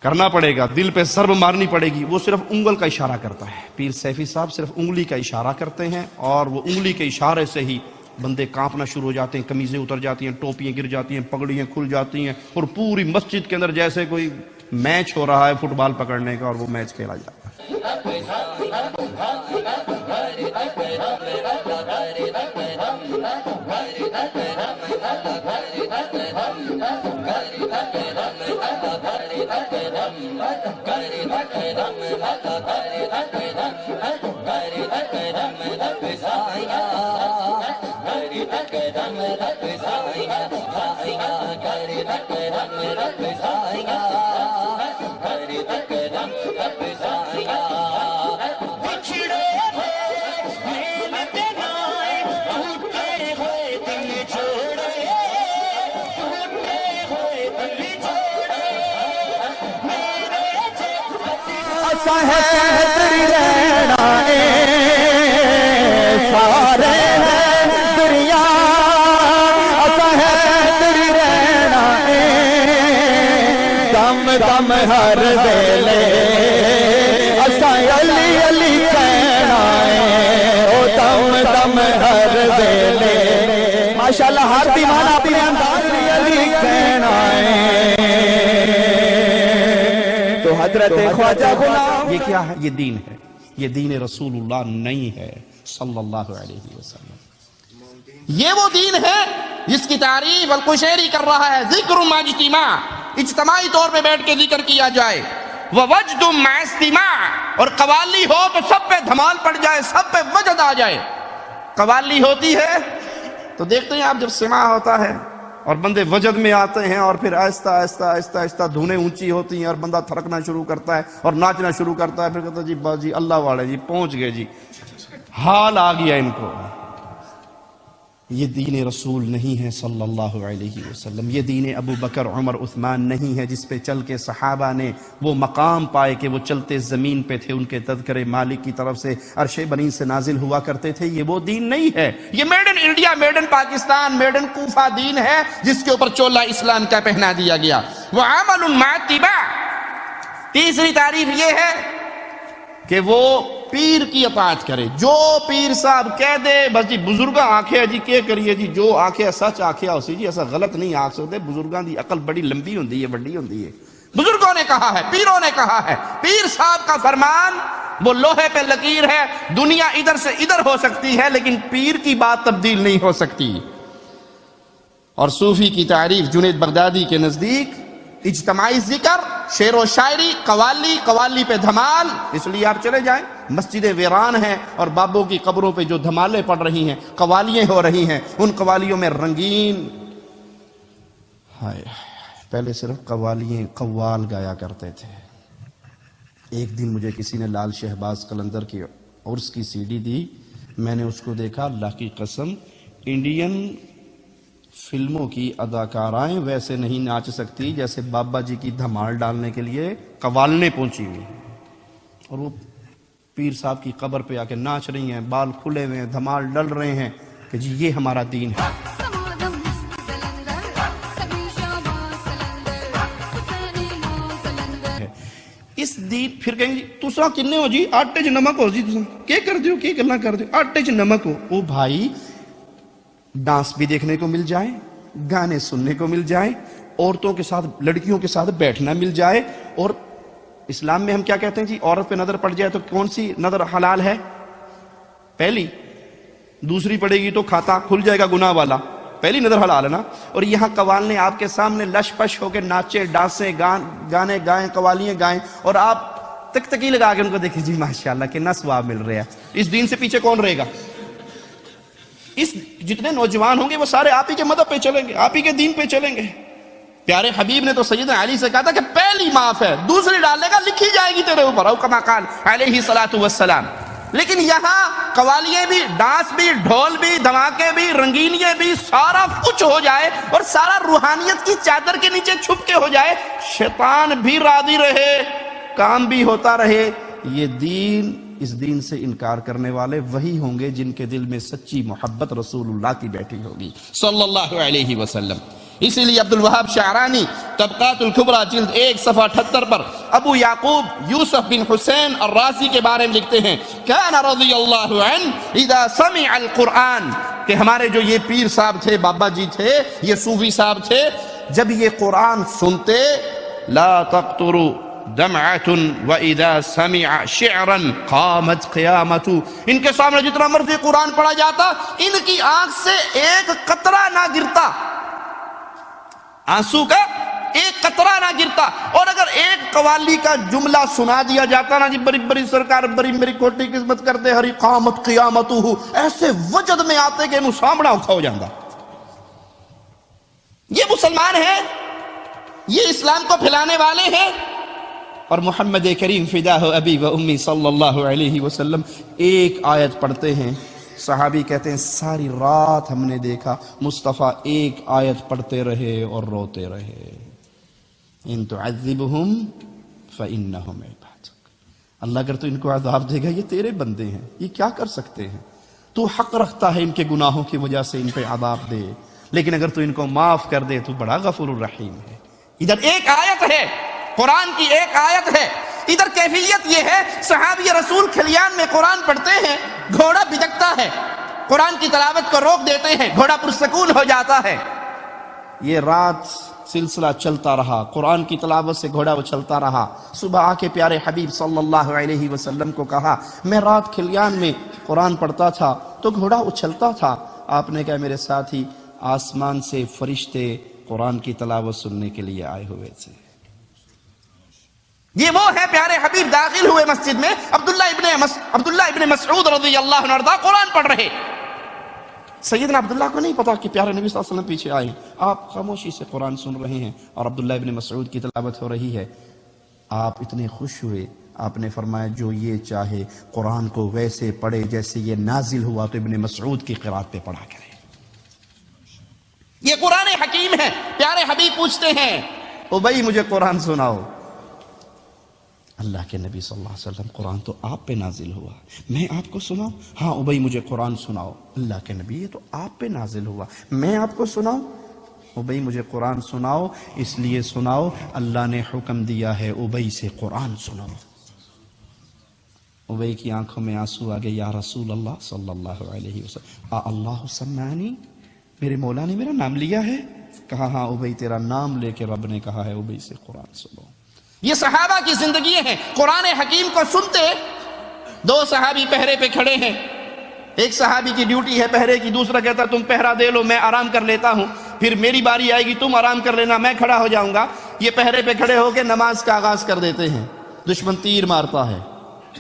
کرنا پڑے گا، دل پہ ضرب مارنی پڑے گی، وہ صرف انگل کا اشارہ کرتا ہے۔ پیر سیفی صاحب صرف انگلی کا اشارہ کرتے ہیں اور وہ انگلی کے اشارے سے ہی بندے کانپنا شروع ہو جاتے ہیں، قمیضیں اتر جاتی ہیں، ٹوپیاں گر جاتی ہیں، پگڑیاں کھل جاتی ہیں، اور پوری مسجد کے اندر جیسے کوئی میچ ہو رہا ہے فٹ بال پکڑنے کا، اور وہ میچ کھیلا جاتا ہے۔ سارے دریا تیری رہنا دم دم ہر ویلے علی علی کہنا او دم دم ہر ویلے ماشاءاللہ ہر دیوانہ اپنے انداز میں علی کہنا تو حضرت خواجہ غلام، یہ کیا ہے؟ یہ دین ہے، یہ دین رسول اللہ نہیں ہے صلی اللہ علیہ وسلم۔ یہ وہ دین ہے جس کی تعریف القشیری کر رہا ہے، ذکر مع اجتماع، اجتماعی طور پہ بیٹھ کے ذکر کیا جائے، ووجد مع استماع، اور قوالی ہو تو سب پہ دھمال پڑ جائے، سب پہ وجد آ جائے۔ قوالی ہوتی ہے تو دیکھتے ہیں آپ جب سماع ہوتا ہے اور بندے وجد میں آتے ہیں اور پھر آہستہ آہستہ آہستہ آہستہ دھنیں اونچی ہوتی ہیں اور بندہ تھرکنا شروع کرتا ہے اور ناچنا شروع کرتا ہے، پھر کہتا ہے جی بس جی اللہ والے جی پہنچ گئے جی، حال آ گیا ان کو۔ یہ دین رسول نہیں ہے صلی اللہ علیہ وسلم، یہ دین ابو بکر عمر عثمان نہیں ہے جس پہ چل کے صحابہ نے وہ مقام پائے کہ وہ چلتے زمین پہ تھے، ان کے تذکرے مالک کی طرف سے عرش بنی سے نازل ہوا کرتے تھے۔ یہ وہ دین نہیں ہے، یہ made in India, made in Pakistan, made in Kufa دین ہے جس کے اوپر چولہ اسلام کا پہنا دیا گیا۔ وعمل مع اتباع، تیسری تعریف یہ ہے کہ وہ پیر کی اطاعت کرے، جو پیر صاحب کہہ دے بس جی بزرگاں آکھے جی کیا کریے جی، جو آکھے سچ آکھے اسی جی، ایسا غلط نہیں آکھ سکتے، بزرگاں دی عقل بڑی لمبی ہوندی ہے، بڑی ہوندی ہے، بزرگوں نے کہا ہے، پیروں نے کہا ہے، پیر صاحب کا فرمان وہ لوہے پہ لکیر ہے، دنیا ادھر سے ادھر ہو سکتی ہے لیکن پیر کی بات تبدیل نہیں ہو سکتی۔ اور صوفی کی تعریف جنید بغدادی کے نزدیک اجتماعی ذکر، شعر و شاعری، قوالی پہ دھمال، اس لیے آپ چلے جائیں مسجدیں ویران ہیں اور بابوں کی قبروں پہ جو دھمالیں پڑ رہی ہیں، قوالیاں ہو رہی ہیں، ان قوالیوں میں رنگین، پہلے صرف قوال گایا کرتے تھے۔ ایک دن مجھے کسی نے لال شہباز قلندر کی عرس کی سی ڈی دی، میں نے اس کو دیکھا، اللہ کی قسم انڈین فلموں کی اداکارائیں ویسے نہیں ناچ سکتی جیسے بابا جی کی دھمال ڈالنے کے لیے قوالنے پہنچی ہوئی، اور وہ پیر صاحب کی قبر پہ آ کے ناچ رہی ہیں، بال کھلے ہوئے ہیں، دھمال ڈل رہے ہیں کہ جی یہ ہمارا دین ہے۔ اس دین پھر کہیں گے تساں کنے ہو جی، آٹے چ نمک ہو جی، تساں کیا کر دیو، کیا گلاں کر دیو، آٹے چ نمک ہو۔ او بھائی ڈانس بھی دیکھنے کو مل جائے، گانے سننے کو مل جائے، عورتوں کے ساتھ لڑکیوں کے ساتھ بیٹھنا مل جائے، اور اسلام میں ہم کیا کہتے ہیں جی عورت پہ نظر پڑ جائے تو کون سی نظر حلال ہے؟ پہلی، دوسری پڑے گی تو کھاتا کھل جائے گا گناہ والا، پہلی نظر حلال ہے نا۔ اور یہاں قوالنے آپ کے سامنے لش پش ہو کے ناچے ڈانسیں گانے گائیں قوالیاں گائیں اور آپ تک تکی لگا کے ان کو دیکھیں جی ماشاءاللہ کتنا ثواب مل رہا ہے۔ اس دین سے پیچھے کون رہے گا؟ اس جتنے نوجوان ہوں گے وہ سارے آپ ہی کے مذہب پہ چلیں گے، آپ ہی کے دین پہ چلیں گے۔ پیارے حبیب نے تو سیدنا علی سے کہا تھا کہ پہلی معاف ہے، دوسری ڈالنے کا لکھی جائے گی تیرے اوپر، او کما قال علیہ الصلوۃ والسلام۔ لیکن یہاں قوالیے بھی، ڈانس بھی، ڈھول بھی، دھماکے بھی، رنگینیے بھی، سارا کچھ ہو جائے اور سارا روحانیت کی چادر کے نیچے چھپ کے ہو جائے، شیطان بھی راضی رہے، کام بھی ہوتا رہے۔ یہ دین، اس دین سے انکار کرنے والے وہی ہوں گے جن کے دل میں سچی محبت رسول اللہ کی بیٹھی ہوگی صلی اللہ علیہ وسلم۔ اسی لیے عبد الوہاب شعرانی طبقات الکبریٰ جلد 1 صفحہ 78 پر ابو یعقوب یوسف بن حسین الرازی کے بارے میں لکھتے ہیں، کان رضی اللہ عنہ اذا سمع القرآن، کہ ہمارے جو یہ پیر صاحب تھے، بابا جی تھے، یہ صوفی صاحب تھے، جب یہ قرآن سنتے لا تقطر دمعۃ واذا سمع شعرا قامت قیامت، ان کے سامنے جتنا مرضی قرآن پڑھا جاتا ان کی آنکھ سے ایک قطرہ نہ گرتا، آنسو کا ایک قطرہ نہ گرتا۔ اور اگر ایک قوالی کا جملہ سنا دیا جاتا نا جی بڑی بڑی سرکار بڑی میری کوٹی قسمت کرتے ہری قامت قیامت، ایسے وجد میں آتے کہ انہوں سامنا اکھا ہو جاندہ۔ یہ مسلمان ہیں، یہ اسلام کو پھیلانے والے ہیں، اور محمد کریم فداہ ابی و امی صلی اللہ علیہ وسلم ایک آیت پڑھتے ہیں، صحابی کہتے ہیں ساری رات ہم نے دیکھا مصطفیٰ ایک آیت پڑھتے رہے اور روتے رہے، ان تعذبہم فإنہم عبادک، اللہ اگر تو ان کو عذاب دے گا یہ تیرے بندے ہیں، یہ کیا کر سکتے ہیں، تو حق رکھتا ہے ان کے گناہوں کی وجہ سے ان پہ عذاب دے، لیکن اگر تو ان کو معاف کر دے تو بڑا غفور الرحیم ہے۔ ادھر ایک آیت ہے، قرآن کی ایک آیت ہے، ادھر کیفیت یہ ہے صحابی رسول کھلیان میں قرآن پڑھتے ہیں، گھوڑا بھٹکتا ہے، قرآن کی تلاوت کو روک دیتے ہیں، گھوڑا پرسکون ہو جاتا ہے۔ یہ رات سلسلہ چلتا رہا، قرآن کی تلاوت سے گھوڑا وہ چلتا رہا۔ صبح آ کے پیارے حبیب صلی اللہ علیہ وسلم کو کہا میں رات کھلیان میں قرآن پڑھتا تھا تو گھوڑا اچھلتا تھا۔ آپ نے کہا میرے ساتھی آسمان سے فرشتے قرآن کی تلاوت سننے کے لیے آئے ہوئے تھے. یہ وہ ہے پیارے حبیب داخل ہوئے مسجد میں، عبداللہ ابن مسعود رضی اللہ عنہ ارضا قرآن پڑھ رہے. سیدنا عبداللہ کو نہیں پتا کہ پیارے نبی صلی اللہ علیہ وسلم پیچھے آئے. آپ خاموشی سے قرآن سن رہے ہیں اور عبداللہ ابن مسعود کی تلاوت ہو رہی ہے. آپ اتنے خوش ہوئے، آپ نے فرمایا جو یہ چاہے قرآن کو ویسے پڑھے جیسے یہ نازل ہوا تو ابن مسعود کی قرات پہ پڑھا کرے. یہ قرآن حکیم ہے. پیارے حبیب پوچھتے ہیں ابی مجھے قرآن سناؤ. اللہ کے نبی صلی اللہ علیہ وسلم قرآن تو آپ پہ نازل ہوا، میں آپ کو سناؤں؟ ہاں ابی مجھے قرآن سناؤ. اللہ کے نبی یہ تو آپ پہ نازل ہوا، میں آپ کو سناؤں؟ ابی مجھے قرآن سناؤ. اس لیے سناؤ اللہ نے حکم دیا ہے ابی سے قرآن سناؤ. ابی کی آنکھوں میں آنسو آ گئے. یا رسول اللہ صلی اللہ علیہ وسلم اللہ سمعنی، میرے مولا نے میرا نام لیا ہے؟ کہا ہاں ابی تیرا نام لے کے رب نے کہا ہے ابی سے قرآن سنو. یہ صحابہ کی زندگی ہے. قرآن حکیم کو سنتے دو صحابی پہرے پہ کھڑے ہیں. ایک صحابی کی ڈیوٹی ہے پہرے کی، دوسرا کہتا تم پہرا دے لو میں آرام کر لیتا ہوں، پھر میری باری آئے گی تم آرام کر لینا، میں کھڑا ہو جاؤں گا. یہ پہرے پہ کھڑے ہو کے نماز کا آغاز کر دیتے ہیں. دشمن تیر مارتا ہے،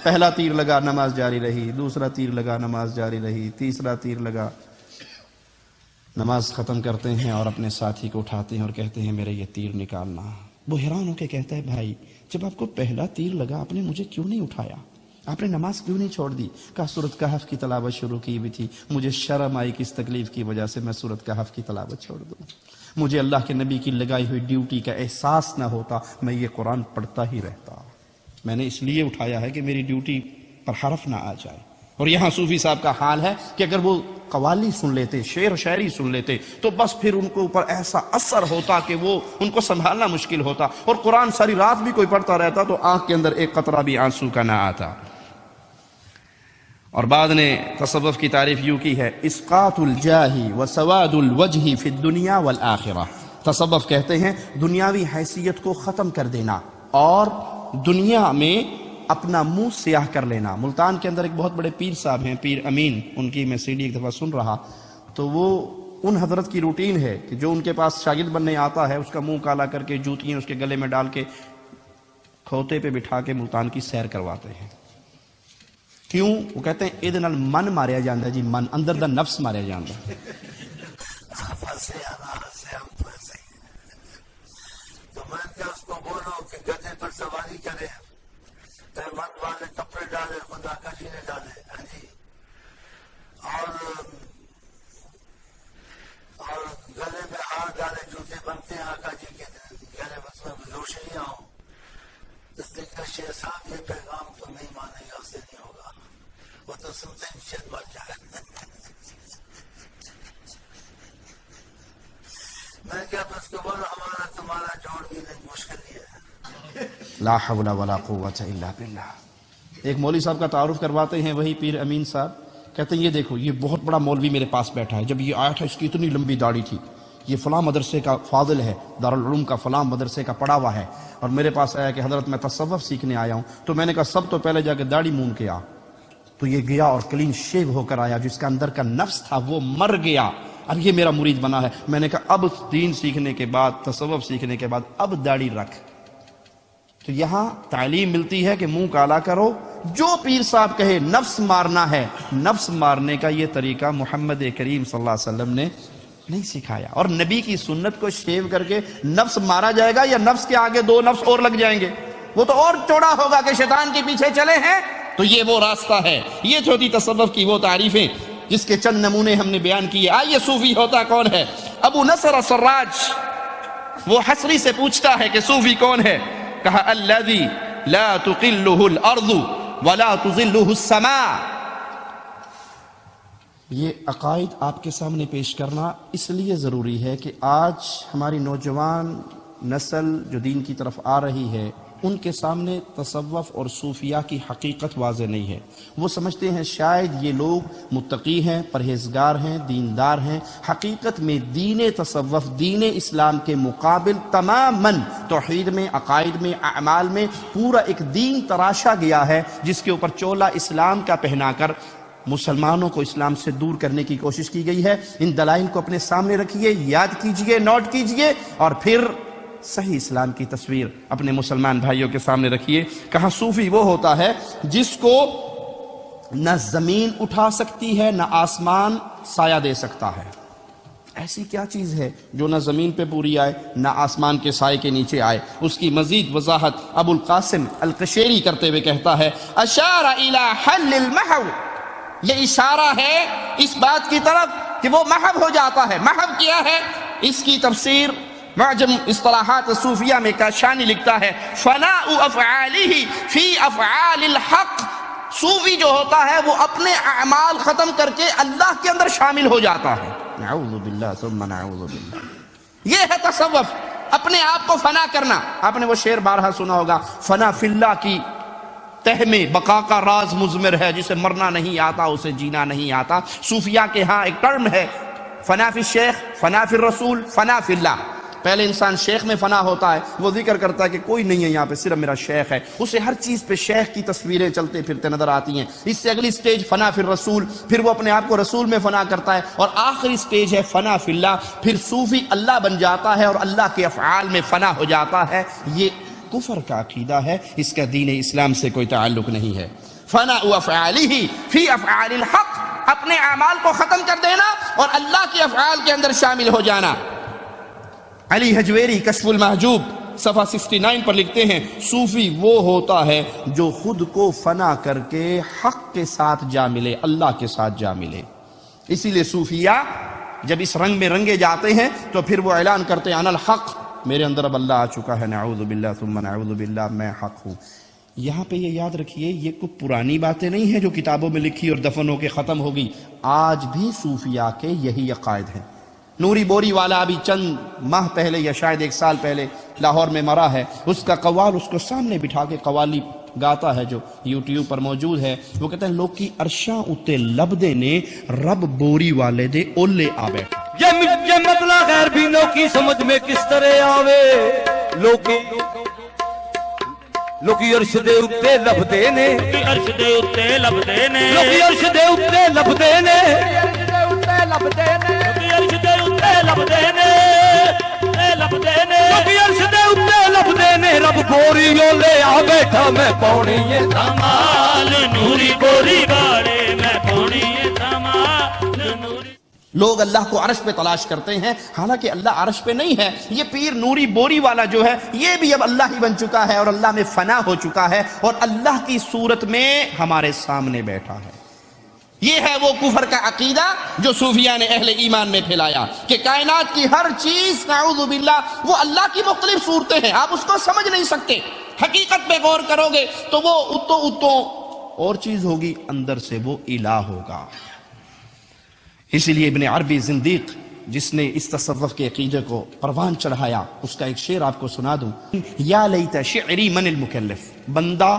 پہلا تیر لگا نماز جاری رہی، دوسرا تیر لگا نماز جاری رہی، تیسرا تیر لگا. نماز ختم کرتے ہیں اور اپنے ساتھی کو اٹھاتے ہیں اور کہتے ہیں میرے یہ تیر نکالنا. وہ حیران ہو کے کہتا ہے بھائی جب آپ کو پہلا تیر لگا آپ نے مجھے کیوں نہیں اٹھایا؟ آپ نے نماز کیوں نہیں چھوڑ دی؟ کہا سورۃ کہف کی تلاوت شروع کی ہوئی تھی، مجھے شرم آئی کہ اس تکلیف کی وجہ سے میں سورۃ کہف کی تلاوت چھوڑ دوں. مجھے اللہ کے نبی کی لگائی ہوئی ڈیوٹی کا احساس نہ ہوتا میں یہ قرآن پڑھتا ہی رہتا. میں نے اس لیے اٹھایا ہے کہ میری ڈیوٹی پر حرف نہ آ جائے. اور یہاں صوفی صاحب کا حال ہے کہ اگر وہ قوالی سن لیتے، شعر و شاعری سن لیتے تو بس پھر ان کو اوپر ایسا اثر ہوتا کہ وہ ان کو سنبھالنا مشکل ہوتا. اور قرآن ساری رات بھی کوئی پڑھتا رہتا تو آنکھ کے اندر ایک قطرہ بھی آنسو کا نہ آتا. اور بعد نے تصوف کی تعریف یوں کی ہے اسقاط الجاہ و سواد الوجہ فی الدنیا والآخرہ. تصوف کہتے ہیں دنیاوی حیثیت کو ختم کر دینا اور دنیا میں اپنا منہ سیاہ کر لینا. ملتان کے اندر ایک بہت بڑے پیر صاحب ہیں، پیر امین، ان کی میں سی ڈی ایک دفعہ سن رہا تو وہ ان حضرت کی روٹین ہے کہ جو ان کے پاس شاگرد بننے آتا ہے اس کا منہ کالا کر کے جوتیاں اس کے گلے میں ڈال کے کھوتے پہ بٹھا کے ملتان کی سیر کرواتے ہیں. کیوں؟ وہ کہتے ہیں یہ نال من ماریا جاندہ ہے جی، من اندر دا نفس ماریا جاندہ ہے. تو میں کیا اس کو بولو کہ گدھے پر سواری کرے، تیمن والے کپڑے ڈالے، خدا کا جی نے ڈالے، ہاں جی، اور گلے میں ہار ڈالے، جوتے بنتے ہیں آقا جی کے گلے بس میں روشنیاں ہوں. اس نے کہا شیخ صاحب یہ پیغام تو نہیں مانے گا، اس سے نہیں ہوگا، وہ تو سنتے ہی شد بن جائے. میں کیا بس کو بولو ہمارا تمہارا جوڑ بھی نہیں، مشکل ہی ہے. لا حول ولا قوت الا باللہ. ایک مولوی صاحب کا تعارف کرواتے ہیں وہی پیر امین صاحب، کہتے ہیں یہ دیکھو یہ بہت بڑا مولوی میرے پاس بیٹھا ہے، جب یہ آیا تھا اس کی اتنی لمبی داڑھی تھی، یہ فلاں مدرسے کا فاضل ہے، دارالعلوم کا فلاں مدرسے کا پڑھا ہوا ہے، اور میرے پاس آیا کہ حضرت میں تصوف سیکھنے آیا ہوں. تو میں نے کہا سب تو پہلے جا کے داڑھی مون کے آ. تو یہ گیا اور کلین شیو ہو کر آیا، جس کا اندر کا نفس تھا وہ مر گیا. اب یہ میرا مرید بنا ہے. میں نے کہا اب دین سیکھنے کے بعد، تصوف سیکھنے کے بعد اب داڑھی رکھ. تو یہاں تعلیم ملتی ہے کہ منہ کالا کرو، جو پیر صاحب کہے نفس مارنا ہے، نفس مارنے کا یہ طریقہ محمد کریم صلی اللہ علیہ وسلم نے نہیں سکھایا. اور نبی کی سنت کو شیو کر کے نفس مارا جائے گا یا نفس کے آگے دو نفس اور لگ جائیں گے؟ وہ تو اور چوڑا ہوگا کہ شیطان کے پیچھے چلے ہیں. تو یہ وہ راستہ ہے. یہ چھوٹی تصوف کی وہ تعریفیں جس کے چند نمونے ہم نے بیان کیے. آئیے صوفی ہوتا کون ہے؟ ابو نصر سراج وہ حسری سے پوچھتا ہے کہ صوفی کون ہے؟ کہا الذی لا تقلہ الارض ولا تظلہ السماء. یہ عقائد آپ کے سامنے پیش کرنا اس لیے ضروری ہے کہ آج ہماری نوجوان نسل جو دین کی طرف آ رہی ہے ان کے سامنے تصوف اور صوفیہ کی حقیقت واضح نہیں ہے. وہ سمجھتے ہیں شاید یہ لوگ متقی ہیں، پرہیزگار ہیں، دیندار ہیں. حقیقت میں دین تصوف دین اسلام کے مقابل تماماً توحید میں، عقائد میں، اعمال میں پورا ایک دین تراشا گیا ہے، جس کے اوپر چولا اسلام کا پہنا کر مسلمانوں کو اسلام سے دور کرنے کی کوشش کی گئی ہے۔ ان دلائل کو اپنے سامنے رکھیے، یاد کیجئے، نوٹ کیجئے، اور پھر صحیح اسلام کی تصویر اپنے مسلمان بھائیوں کے سامنے رکھیے۔ کہا صوفی وہ ہوتا ہے جس کو نہ زمین اٹھا سکتی ہے، نہ آسمان سایہ دے سکتا ہے۔ ایسی کیا چیز ہے جو نہ زمین پہ پوری آئے، نہ آسمان کے سائے کے نیچے آئے؟ اس کی مزید وضاحت ابو القاسم القشیری کرتے ہوئے کہتا ہے اشار الی حل المحو، یہ اشارہ ہے اس بات کی طرف کہ وہ محو ہو جاتا ہے۔ محو کیا ہے؟ اس کی تفسیر معجم اصطلاحات صوفیہ میں کاشانی لکھتا ہے فناء افعالہ فی افعال الحق، صوفی جو ہوتا ہے وہ اپنے اعمال ختم کر کے اللہ کے اندر شامل ہو جاتا ہے۔ نعوذ باللہ ثم نعوذ باللہ، یہ ہے تصوف، اپنے آپ کو فنا کرنا۔ آپ نے وہ شعر بارہا سنا ہوگا، فنا فی اللہ کی تہ میں بقا کا راز مضمر ہے، جسے مرنا نہیں آتا اسے جینا نہیں آتا۔ صوفیاء کے ہاں ایک ٹرم ہے فنا فی الشیخ، فنا فی الرسول، فنا فی اللہ۔ پہلے انسان شیخ میں فنا ہوتا ہے، وہ ذکر کرتا ہے کہ کوئی نہیں ہے یہاں پہ، صرف میرا شیخ ہے، اسے ہر چیز پہ شیخ کی تصویریں چلتے پھرتے نظر آتی ہیں۔ اس سے اگلی سٹیج فنا فی الرسول، پھر وہ اپنے آپ کو رسول میں فنا کرتا ہے، اور آخری سٹیج ہے فنا فی اللہ، پھر صوفی اللہ بن جاتا ہے اور اللہ کے افعال میں فنا ہو جاتا ہے۔ یہ کفر کا عقیدہ ہے، اس کا دین اسلام سے کوئی تعلق نہیں ہے۔ فنا افعالہ فی افعال الحق، اپنے اعمال کو ختم کر دینا اور اللہ کے افعال کے اندر شامل ہو جانا۔ علی حجویری کشف المحجوب صفحہ 69 پر لکھتے ہیں صوفی وہ ہوتا ہے جو خود کو فنا کر کے حق کے ساتھ جا ملے، اللہ کے ساتھ جا ملے۔ اسی لیے صوفیاء جب اس رنگ میں رنگے جاتے ہیں تو پھر وہ اعلان کرتے ہیں انا الحق، میرے اندر اب اللہ آ چکا ہے، نعوذ باللہ ثم نعوذ باللہ، میں حق ہوں۔ یہاں پہ یہ یاد رکھیے، یہ کوئی پرانی باتیں نہیں ہیں جو کتابوں میں لکھی اور دفن ہو کے ختم ہو گئی، آج بھی صوفیاء کے یہی عقائد ہیں۔ نوری بوری والا ابھی چند ماہ پہلے یا شاید 1 سال پہلے لاہور میں مرا ہے، اس کا قوال اس کو سامنے بٹھا کے قوالی گاتا ہے جو یوٹیوب پر موجود ہے۔ وہ کہتے ہیں لوگ کی عرشاں اتے لبدے نے رب بوری والے دے اولے آ بیٹھا۔ یہ مطلب غیر بینوں کی سمجھ میں کس طرح آوے، لوکی عرش دے اتے لبدے نے، عرش دے اتے لبدے نے، لوکی عرش دے اتے لبدے نے، عرش دے اتے لبدے نے، لبدے نے، لبدے نے، لوکی عرش دے اتے لبدے نے، رب بوری لے آ بیٹھا میں پاؤنی یہ کمال نوری بوری باڑے میں پاؤنی یہ کمال نوری۔ لوگ اللہ کو عرش پہ تلاش کرتے ہیں، حالانکہ اللہ عرش پہ نہیں ہے۔ یہ پیر نوری بوری والا جو ہے یہ بھی اب اللہ ہی بن چکا ہے اور اللہ میں فنا ہو چکا ہے اور اللہ کی صورت میں ہمارے سامنے بیٹھا ہے۔ یہ ہے وہ کفر کا عقیدہ جو صوفیاء نے اہل ایمان میں پھیلایا کہ کائنات کی ہر چیز نعوذ باللہ وہ اللہ کی مختلف صورتیں ہیں، آپ اس کو سمجھ نہیں سکتے۔ حقیقت پہ غور کرو گے تو وہ اتو اور چیز ہوگی، اندر سے وہ الہ ہوگا۔ اسی لیے ابن عربی زندیق جس نے اس تصوف کے عقیدے کو پروان چڑھایا، اس کا ایک شعر آپ کو سنا دوں، یا لیت شعری من المکلف، بندہ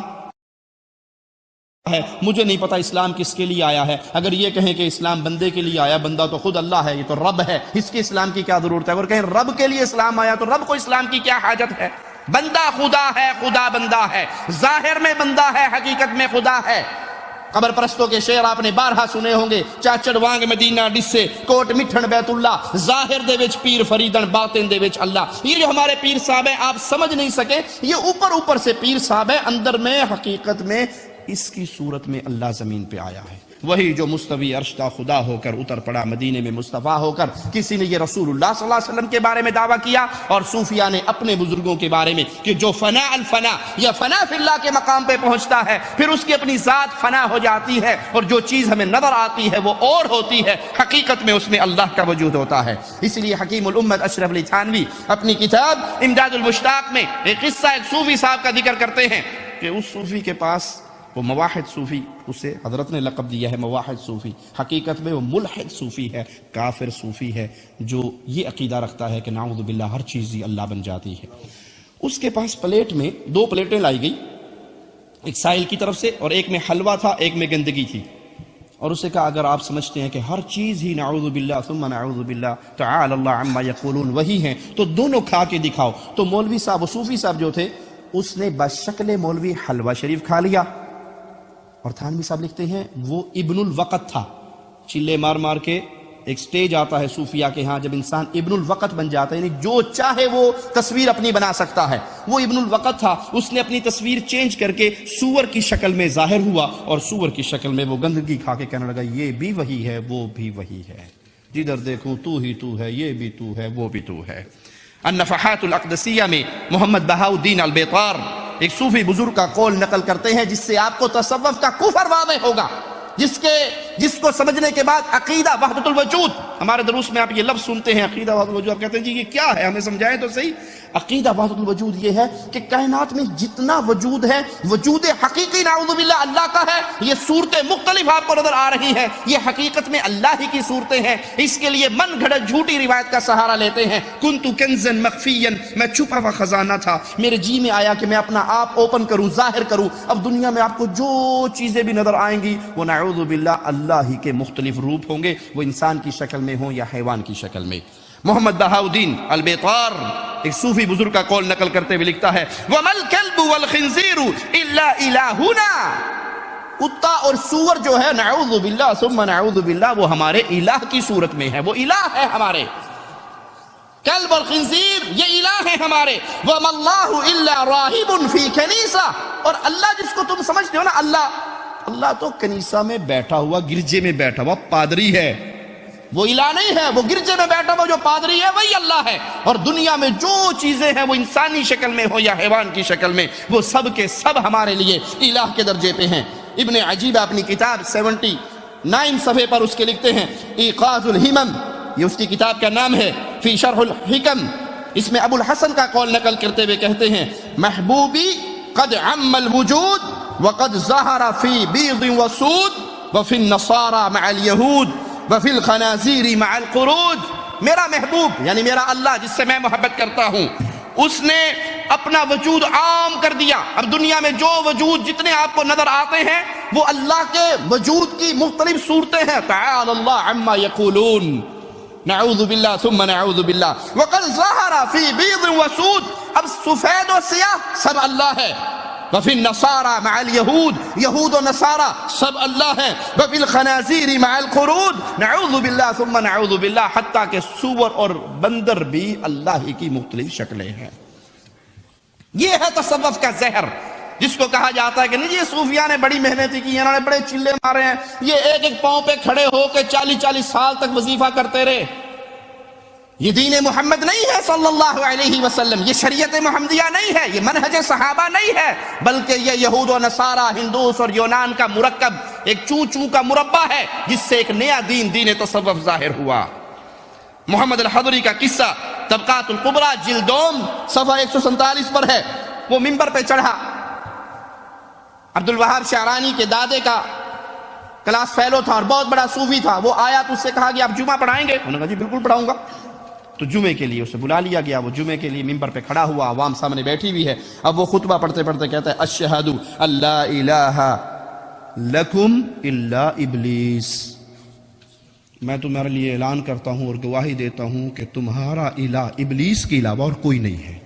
ہے، مجھے نہیں پتا اسلام کس کے لیے آیا ہے، اگر یہ کہیں کہ اسلام بندے کے لیے آیا، بندہ تو خود اللہ ہے، یہ تو رب ہے، اس کے اسلام کی کیا ضرورت ہے؟ اگر کہیں رب کے لیے اسلام آیا تو رب کو اسلام کی کیا حاجت ہے؟ بندہ خدا ہے، خدا بندہ ہے، ظاہر میں بندہ ہے، حقیقت میں خدا ہے۔ قبر پرستوں کے شعر آپ نے بارہا سنے ہوں گے، چاچڑ وانگ مدینہ ڈسے کوٹ مٹھن بیت اللہ، ظاہر دے وچ پیر فریدن باطن دے وچ اللہ۔ یہ جو ہمارے پیر صاحب ہیں آپ سمجھ نہیں سکے، یہ اوپر سے پیر صاحب ہے، اندر میں حقیقت میں اس کی صورت میں اللہ زمین پہ آیا ہے۔ وہی جو مستوی عرش کا خدا ہو کر اتر پڑا مدینے میں مصطفیٰ ہو کر۔ کسی نے یہ رسول اللہ صلی اللہ علیہ وسلم کے بارے میں دعویٰ کیا اور صوفیاء نے اپنے بزرگوں کے بارے میں کہ جو فنا الفنا یا فنا فی اللہ کے مقام پہ پہنچتا ہے پھر اس کی اپنی ذات فنا ہو جاتی ہے اور جو چیز ہمیں نظر آتی ہے وہ اور ہوتی ہے، حقیقت میں اس میں اللہ کا وجود ہوتا ہے۔ اس لیے حکیم الامت اشرف علی تھانوی اپنی کتاب امداد المشتاق میں ایک قصہ ایک صوفی صاحب کا ذکر کرتے ہیں کہ اس صوفی کے پاس وہ موحد صوفی، اسے حضرت نے لقب دیا ہے موحد صوفی، حقیقت میں وہ ملحد صوفی ہے، کافر صوفی ہے جو یہ عقیدہ رکھتا ہے کہ نعوذ باللہ ہر چیز ہی اللہ بن جاتی ہے۔ اس کے پاس پلیٹ میں 2 پلیٹیں لائی گئی، ایک سائل کی طرف سے اور ایک میں حلوہ تھا، ایک میں گندگی تھی، اور اسے کہا اگر آپ سمجھتے ہیں کہ ہر چیز ہی نعوذ باللہ ثم نعوذ باللہ تعالی اللہ عما یقولون وہی ہیں تو دونوں کھا کے دکھاؤ۔ تو مولوی صاحب، وہ صوفی صاحب جو تھے، اس نے بشکل مولوی حلوہ شریف کھا لیا اور تھانوی صاحب لکھتے ہیں وہ ابن الوقت تھا. چلے مار مار کے ایک سٹیج آتا ہے صوفیہ کے ہاں جب انسان ابن الوقت بن جاتا ہے، یعنی جو چاہے وہ تصویر اپنی بنا سکتا ہے. وہ ابن الوقت تھا، اس نے اپنی تصویر چینج کر کے سور کی شکل میں ظاہر ہوا اور سور کی شکل میں وہ گندگی کھا کے کہنے لگا یہ بھی وہی ہے وہ بھی وہی ہے، جدھر دیکھوں تو ہی تو ہے، یہ بھی تو ہے وہ بھی تو ہے. النفحات الاقدسیہ میں محمد بہاؤ الدین البیطار ایک صوفی بزرگ کا قول نقل کرتے ہیں جس سے آپ کو تصوف کا کفر واضح ہوگا، جس کو سمجھنے کے بعد عقیدہ وحدت الوجود. ہمارے دروس میں آپ یہ لفظ سنتے ہیں عقیدہ وحدت الوجود، آپ کہتے ہیں جی یہ کیا ہے، ہمیں سمجھائیں تو صحیح. عقیدہ وحدت الوجود یہ ہے کہ کائنات میں جتنا وجود ہے وجود حقیقی نعوذ باللہ اللہ کا ہے. یہ صورتیں مختلف آپ کو نظر آ رہی ہیں، یہ حقیقت میں اللہ ہی کی صورتیں ہیں. اس کے لیے من گھڑت جھوٹی روایت کا سہارا لیتے ہیں. کنت کنزا مخفیا، میں چھپا ہوا خزانہ تھا، میرے جی میں آیا کہ میں اپنا آپ اوپن کروں، ظاہر کروں. اب دنیا میں آپ کو جو چیزیں بھی نظر آئیں گی وہ نعوذ باللہ اللہ ہی کے مختلف روپ ہوں گے، وہ انسان کی شکل میں ہوں یا حیوان کی شکل میں. محمد بہاؤ الدین البیطار ایک صوفی بزرگ کا قول نقل کرتے ہوئے لکھتا ہے وَمَا الْكَلْبُ وَالْخِنْزِيرُ إِلَّا إِلَٰهُنَا، کتا اور سور جو ہے نعوذ باللہ ثم نعوذ باللہ وہ ہمارے الہ کی صورت میں ہے، وہ الہ ہے ہمارے. کلب اور خنزیر یہ الہ ہے ہمارے. وَمَا اللَّهُ إِلَّا رَاهِبٌ فِي كَنِيسَةٍ، اور اللہ جس کو تم سمجھتے ہو نا اللہ تو کنیسہ میں بیٹھا ہوا، گرجے میں بیٹھا ہوا پادری ہے، وہ الہ نہیں ہے. وہ گرجے میں بیٹھا ہوا جو پادری ہے وہی اللہ ہے. اور دنیا میں جو چیزیں ہیں وہ انسانی شکل میں ہو یا حیوان کی شکل میں، وہ سب کے سب ہمارے لیے الہ کے درجے پہ ہیں. ابن عجیبہ اپنی کتاب 79 صفحے پر اس کے لکھتے ہیں ایقاظ الہمم، یہ اس کی کتاب کا نام ہے، فی شرح الحکم. اس میں ابو الحسن کا قول نقل کرتے ہوئے کہتے ہیں محبوبی قد عم الوجود وقد ظہر فی بیض وسود وفی النصارى مع الیہود وفی الخنازیر مع القرود. میرا محبوب یعنی میرا اللہ جس سے میں محبت کرتا ہوں، اس نے اپنا وجود عام کر دیا. اب دنیا میں جو وجود جتنے آپ کو نظر آتے ہیں وہ اللہ کے وجود کی مختلف صورتیں ہیں. تعالی اللہ عما یقولون، نعوذ باللہ ثم نعوذ باللہ. وقد ظہر فی بیض وسود، اب سفید و سیاہ سب اللہ ہے. وفی النصارى مع الیہود، یہود و نصارہ سب اللہ ہیں. وفی الخنازیر مع القرود، نعوذ باللہ ثم نعوذ باللہ، حتیٰ کہ سور اور بندر بھی اللہ ہی کی مختلف شکلیں ہیں. یہ ہے تصوف کا زہر، جس کو کہا جاتا ہے کہ نہیں یہ صوفیاء نے بڑی محنت کی، انہوں نے بڑے چلے مارے ہیں، یہ ایک پاؤں پہ کھڑے ہو کے 40 سال تک وظیفہ کرتے رہے. یہ دین محمد نہیں ہے صلی اللہ علیہ وسلم، یہ شریعت محمدیہ نہیں ہے، یہ منہج صحابہ نہیں ہے، بلکہ یہ یہود و نصارہ، ہندوس اور یونان کا مرکب ایک چوں کا مربع ہے جس سے ایک نیا دین تصوف ظاہر ہوا. محمد الحضری کا قصہ طبقات الکبریٰ جلدوم صفحہ 147 پر ہے. وہ منبر پہ چڑھا، عبد الوہاب شعرانی کے دادے کا کلاس فیلو تھا اور بہت بڑا صوفی تھا. وہ آیا تو اس سے کہا کہ آپ جمعہ پڑھائیں گے؟ انہوں نے کہا جی بالکل پڑھاؤں گا. تو جمعے کے لیے اسے بلا لیا گیا، وہ جمعے کے لیے منبر پہ کھڑا ہوا، عوام سامنے بیٹھی ہوئی ہے. اب وہ خطبہ پڑھتے پڑھتے کہتا ہے اشہد اللہ الہ لکم الا ابلیس، میں تمہارے لیے اعلان کرتا ہوں اور گواہی دیتا ہوں کہ تمہارا الہ ابلیس کے علاوہ اور کوئی نہیں ہے،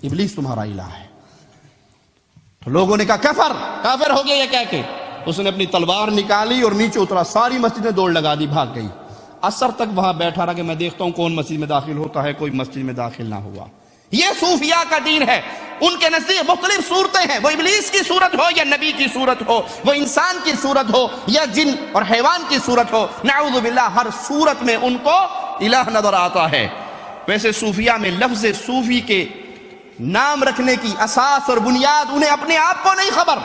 ابلیس تمہارا الہ ہے. تو لوگوں نے کہا کافر ہو گیا یہ کہہ کے. اس نے اپنی تلوار نکالی اور نیچے اترا، ساری مسجد میں دوڑ لگا دی، بھاگ گئی. عصر تک وہاں بیٹھا رہا کہ میں دیکھتا ہوں کون مسجد میں داخل ہوتا ہے، کوئی مسجد میں داخل نہ ہوا. یہ صوفیاء کا دین ہے. ان کے نزدیک مختلف صورتیں ہیں، وہ ابلیس کی صورت ہو یا نبی کی صورت ہو، وہ انسان کی صورت ہو یا جن اور حیوان کی صورت ہو، نعوذ باللہ ہر صورت میں ان کو الہ نظر آتا ہے. ویسے صوفیاء میں لفظ صوفی کے نام رکھنے کی اساس اور بنیاد انہیں اپنے آپ کو نہیں خبر،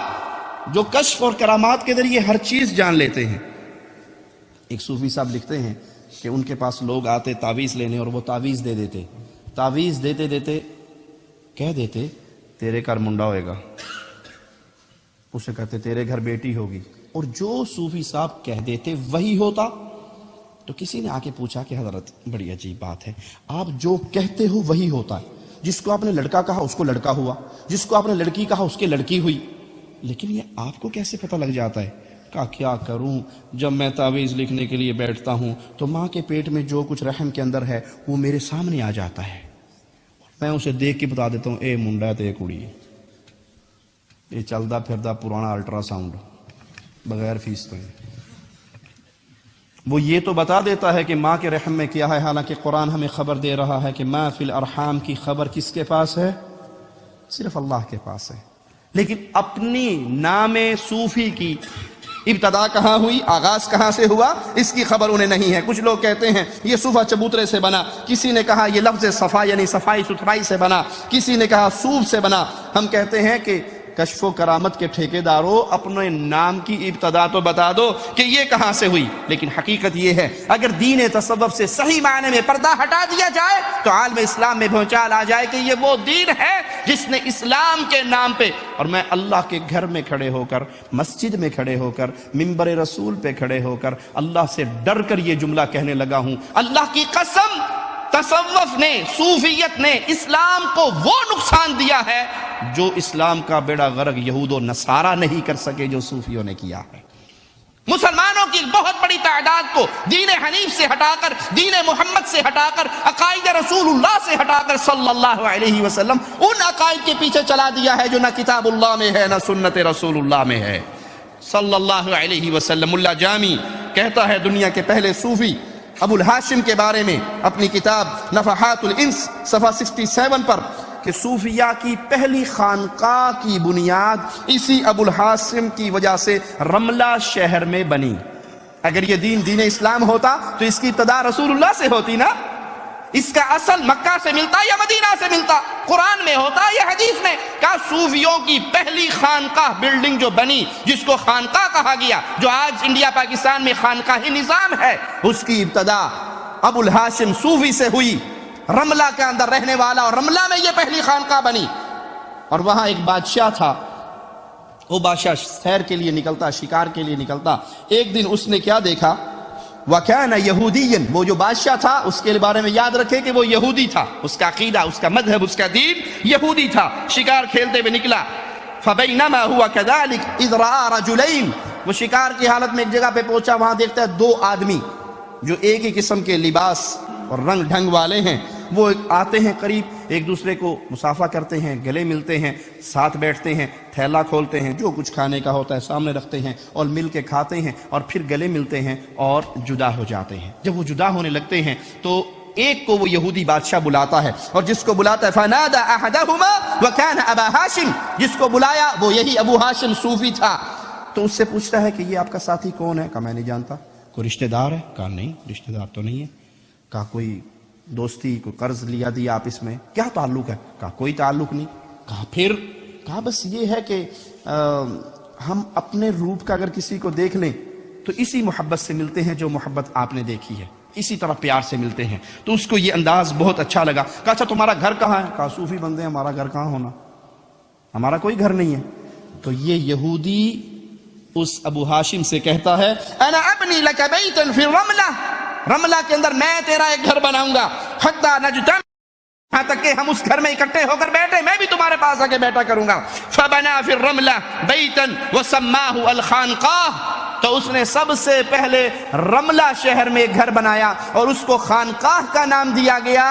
جو کشف اور کرامات کے ذریعے ہر چیز جان لیتے ہیں. ایک صوفی صاحب لکھتے ہیں کہ ان کے پاس لوگ آتے تعویذ لینے اور وہ تعویذ دے دیتے، تعویذ دیتے دیتے کہہ دیتے تیرے گھر منڈا ہوئے گا، اسے کہتے تیرے گھر بیٹی ہوگی، اور جو صوفی صاحب کہہ دیتے وہی ہوتا. تو کسی نے آ کے پوچھا کہ حضرت بڑی عجیب بات ہے، آپ جو کہتے ہو وہی ہوتا ہے، جس کو آپ نے لڑکا کہا اس کو لڑکا ہوا، جس کو آپ نے لڑکی کہا اس کے لڑکی ہوئی، لیکن یہ آپ کو کیسے پتہ لگ جاتا ہے؟ کہا کیا کروں، جب میں تعویذ لکھنے کے لیے بیٹھتا ہوں تو ماں کے پیٹ میں جو کچھ رحم کے اندر ہے وہ میرے سامنے آ جاتا ہے، میں اسے دیکھ کے بتا دیتا ہوں اے منڈا تے کڑی، یہ چلدا پھردا پرانا الٹرا ساؤنڈ، بغیر فیس تو وہ یہ تو بتا دیتا ہے کہ ماں کے رحم میں کیا ہے، حالانکہ قرآن ہمیں خبر دے رہا ہے کہ ما فی الارحام کی خبر کس کے پاس ہے؟ صرف اللہ کے پاس ہے. لیکن اپنی نام صوفی کی ابتدا کہاں ہوئی، آغاز کہاں سے ہوا، اس کی خبر انہیں نہیں ہے. کچھ لوگ کہتے ہیں یہ صوفہ چبوترے سے بنا، کسی نے کہا یہ لفظ صفا یعنی صفائی ستھرائی سے بنا، کسی نے کہا صوف سے بنا. ہم کہتے ہیں کہ کشف و کرامت کے ٹھیکیداروں، اپنے نام کی ابتدا تو بتا دو کہ یہ کہاں سے ہوئی. لیکن حقیقت یہ ہے اگر دین تصوف سے صحیح معنی میں پردہ ہٹا دیا جائے تو عالم اسلام میں بھونچال آ جائے کہ یہ وہ دین ہے جس نے اسلام کے نام پہ، اور میں اللہ کے گھر میں کھڑے ہو کر، مسجد میں کھڑے ہو کر، منبر رسول پہ کھڑے ہو کر اللہ سے ڈر کر یہ جملہ کہنے لگا ہوں، اللہ کی قسم تصوف نے، صوفیت نے اسلام کو وہ نقصان دیا ہے جو اسلام کا بیڑا غرق یہود و نصارہ نہیں کر سکے جو صوفیوں نے کیا ہے. مسلمانوں کی بہت بڑی تعداد کو دین حنیف سے ہٹا کر، دین محمد سے ہٹا کر، عقائد رسول اللہ سے ہٹا کر صلی اللہ علیہ وسلم ان عقائد کے پیچھے چلا دیا ہے جو نہ کتاب اللہ میں ہے نہ سنت رسول اللہ میں ہے صلی اللہ علیہ وسلم. ملا جامی کہتا ہے دنیا کے پہلے صوفی ابو الہاشم کے بارے میں اپنی کتاب نفحات الانس صفحہ 67 پر کہ صوفیہ کی پہلی خانقاہ کی بنیاد اسی ابو الہاشم کی وجہ سے رملہ شہر میں بنی. اگر یہ دین اسلام ہوتا تو اس کی ابتدا رسول اللہ سے ہوتی نا، اس کا اصل مکہ سے ملتا یا مدینہ سے ملتا، قرآن میں ہوتا یا حدیث میں. کہا صوفیوں کی پہلی خانقاہ بلڈنگ جو بنی، جس کو خانقاہ کہا گیا، جو آج انڈیا پاکستان میں خانقاہی نظام ہے، اس کی ابتدا ابو الہاشم صوفی سے ہوئی، رملہ کے اندر رہنے والا، اور رملہ میں یہ پہلی خانقاہ بنی. اور وہاں ایک بادشاہ تھا، وہ بادشاہ سیر کے لیے نکلتا، شکار کے لیے نکلتا. ایک دن اس نے کیا دیکھا، وَكَانَ يَهُودِيًّا، وہ جو بادشاہ تھا اس کے بارے میں یاد رکھے کہ وہ یہودی تھا، اس کا عقیدہ، اس کا مذہب، اس کا دین یہودی تھا. شکار کھیلتے ہوئے نکلا، فَبَيْنَمَا هُوَ كَذَلِكَ إِذْ رَأَىٰ رَجُلَيْنِ، وہ شکار کی حالت میں ایک جگہ پہ پہنچا، وہاں دیکھتا ہے دو آدمی جو ایک ہی قسم کے لباس اور رنگ ڈھنگ والے ہیں. وہ آتے ہیں قریب، ایک دوسرے کو مصافحہ کرتے ہیں، گلے ملتے ہیں، ساتھ بیٹھتے ہیں، تھیلا کھولتے ہیں، جو کچھ کھانے کا ہوتا ہے سامنے رکھتے ہیں اور مل کے کھاتے ہیں، اور پھر گلے ملتے ہیں اور جدا ہو جاتے ہیں. جب وہ جدا ہونے لگتے ہیں تو ایک کو وہ یہودی بادشاہ بلاتا ہے، اور جس کو بلاتا ہے فَنَادَى أَحَدَهُمَا وَكَانَ أَبَا هَاشِمٍ، جس کو بلایا وہ یہی ابو ہاشم صوفی تھا. تو اس سے پوچھتا ہے کہ یہ آپ کا ساتھی کون ہے؟ کہا میں نہیں جانتا. کوئی رشتہ دار ہے؟ کہا نہیں، رشتہ دار تو نہیں ہے. کہا کوئی دوستی، کوئی قرض لیا دیا آپس میں؟ کیا تعلق ہے؟ کہا کوئی تعلق نہیں. کہا پھر؟ کہا بس یہ ہے کہ ہم اپنے روپ کا اگر کسی کو دیکھ لیں تو اسی محبت سے ملتے ہیں جو محبت آپ نے دیکھی ہے، اسی طرح پیار سے ملتے ہیں. تو اس کو یہ انداز بہت اچھا لگا. کہا اچھا تمہارا گھر کہاں ہے؟ کہا صوفی بندے ہیں، ہمارا گھر کہاں ہونا، ہمارا کوئی گھر نہیں ہے. تو یہ یہودی اس ابو ہاشم سے کہتا ہے انا ابنی لک بیتا فی الرملہ، رملہ کے اندر میں تیرا ایک گھر بناؤں گا، حتی نجتمع، یہاں تک کہ ہم اس گھر میں اکٹھے ہو کر بیٹھے، میں بھی تمہارے پاس آ کے بیٹھا کروں گا. فبنا فی الرملہ بیتا وسماہ الخانقاہ، تو اس نے سب سے پہلے رملہ شہر میں ایک گھر بنایا اور اس کو خانقاہ کا نام دیا گیا.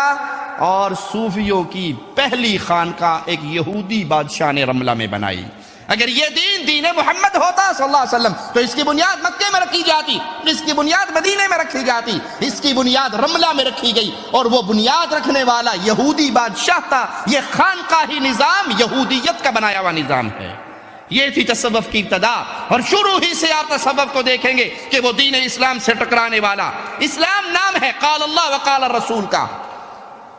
اور صوفیوں کی پہلی خانقاہ ایک یہودی بادشاہ نے رملہ میں بنائی. اگر یہ دین محمد ہوتا صلی اللہ علیہ وسلم تو اس کی بنیاد مکے میں رکھی جاتی، اس کی بنیاد مدینے میں رکھی جاتی، اس کی بنیاد رملہ میں رکھی گئی، اور وہ بنیاد رکھنے والا یہودی بادشاہ تھا. یہ خانقاہی نظام یہودیت کا بنایا ہوا نظام ہے. یہ تھی تصوف کی ابتدا، اور شروع ہی سے آپ تصوف کو دیکھیں گے کہ وہ دین اسلام سے ٹکرانے والا. اسلام نام ہے قال اللہ وقال الرسول کا.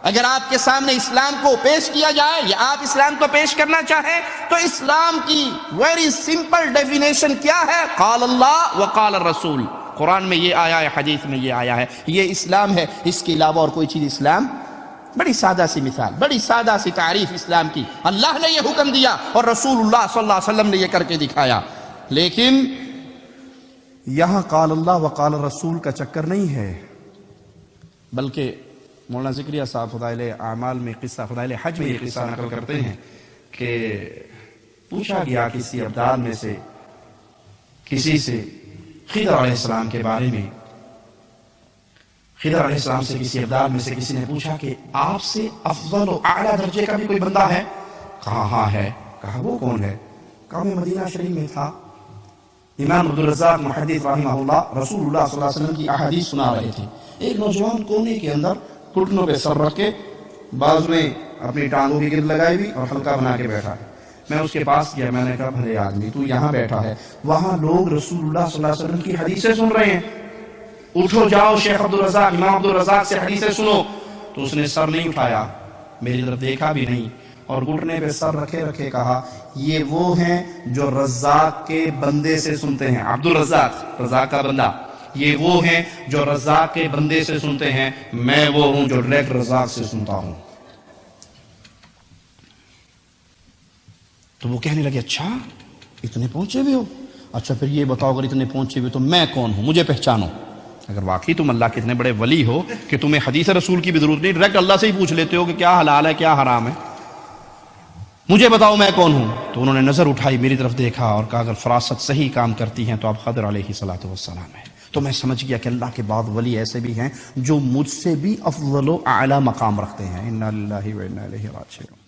اگر آپ کے سامنے اسلام کو پیش کیا جائے یا آپ اسلام کو پیش کرنا چاہیں تو اسلام کی ویری سمپل ڈیفینیشن کیا ہے؟ قال اللہ وقال الرسول. قرآن میں یہ آیا ہے، حدیث میں یہ آیا ہے، یہ اسلام ہے. اس کے علاوہ اور کوئی چیز اسلام؟ بڑی سادہ سی مثال، بڑی سادہ سی تعریف اسلام کی. اللہ نے یہ حکم دیا اور رسول اللہ صلی اللہ علیہ وسلم نے یہ کر کے دکھایا. لیکن یہاں قال اللہ وقال الرسول کا چکر نہیں ہے، بلکہ مولانا ذکریہ صاحب فضائل اعمال میں قصہ، فضائل حج میں یہ قصہ نقل کرتے ہیں کہ پوچھا گیا کسی ابدال میں سے کسی سے خضر علیہ السلام کے بارے میں. خضر علیہ السلام سے کسی ابدال میں سے کسی نے پوچھا کہ آپ سے افضل و اعلیٰ درجے کا بھی کوئی بندہ ہے؟ کہا ہاں ہے. کہا وہ کون ہے؟ کہا میں مدینہ شریف میں تھا امام عبدالرزاق محدث رحمہ اللہ رسول اللہ صلی اللہ علیہ وسلم کی احادیث سنا رہے تھے. ایک نوجوان کونے کے اندر گھٹنوں پہ سر رکھ کے بازو میں اپنی ٹانگوں کی گرد لگائی ہوئی اور حلقہ بنا کے بیٹھا ہے. میں اس کے پاس گیا, میں نے کہا بھلے آدمی تو یہاں بیٹھا ہے, وہاں لوگ رسول اللہ صلی اللہ علیہ وسلم کی حدیثیں سن رہے ہیں, اٹھو جاؤ شیخ عبدالرزاق امام عبدالرزاق سے حدیثیں سنو. تو اس نے سر نہیں اٹھایا, میری طرف دیکھا بھی نہیں, اور گھٹنے پہ سر رکھے رکھے کہا یہ وہ ہیں جو رزاق کے بندے سے سنتے ہیں. عبدالرزاق رزاق کا بندہ, یہ وہ ہیں جو رزاق کے بندے سے سنتے ہیں, میں وہ ہوں جو ڈائریکٹ رزاق سے سنتا ہوں. تو وہ کہنے لگے اچھا اتنے پہنچے ہوئے ہو, اچھا پھر یہ بتاؤ اگر اتنے پہنچے ہوئے تو میں کون ہوں, مجھے پہچانو. اگر واقعی تم اللہ کے اتنے بڑے ولی ہو کہ تمہیں حدیث رسول کی بھی ضرورت نہیں, ڈائریکٹ اللہ سے ہی پوچھ لیتے ہو کہ کیا حلال ہے کیا حرام ہے, مجھے بتاؤ میں کون ہوں. تو انہوں نے نظر اٹھائی, میری طرف دیکھا اور کہا اگر فراست صحیح کام کرتی ہیں تو آپ خضر علیہ الصلوۃ والسلام ہیں. تو میں سمجھ گیا کہ اللہ کے بعد ولی ایسے بھی ہیں جو مجھ سے بھی افضل و اعلیٰ مقام رکھتے ہیں. انا للہ و انا الیہ راجعون.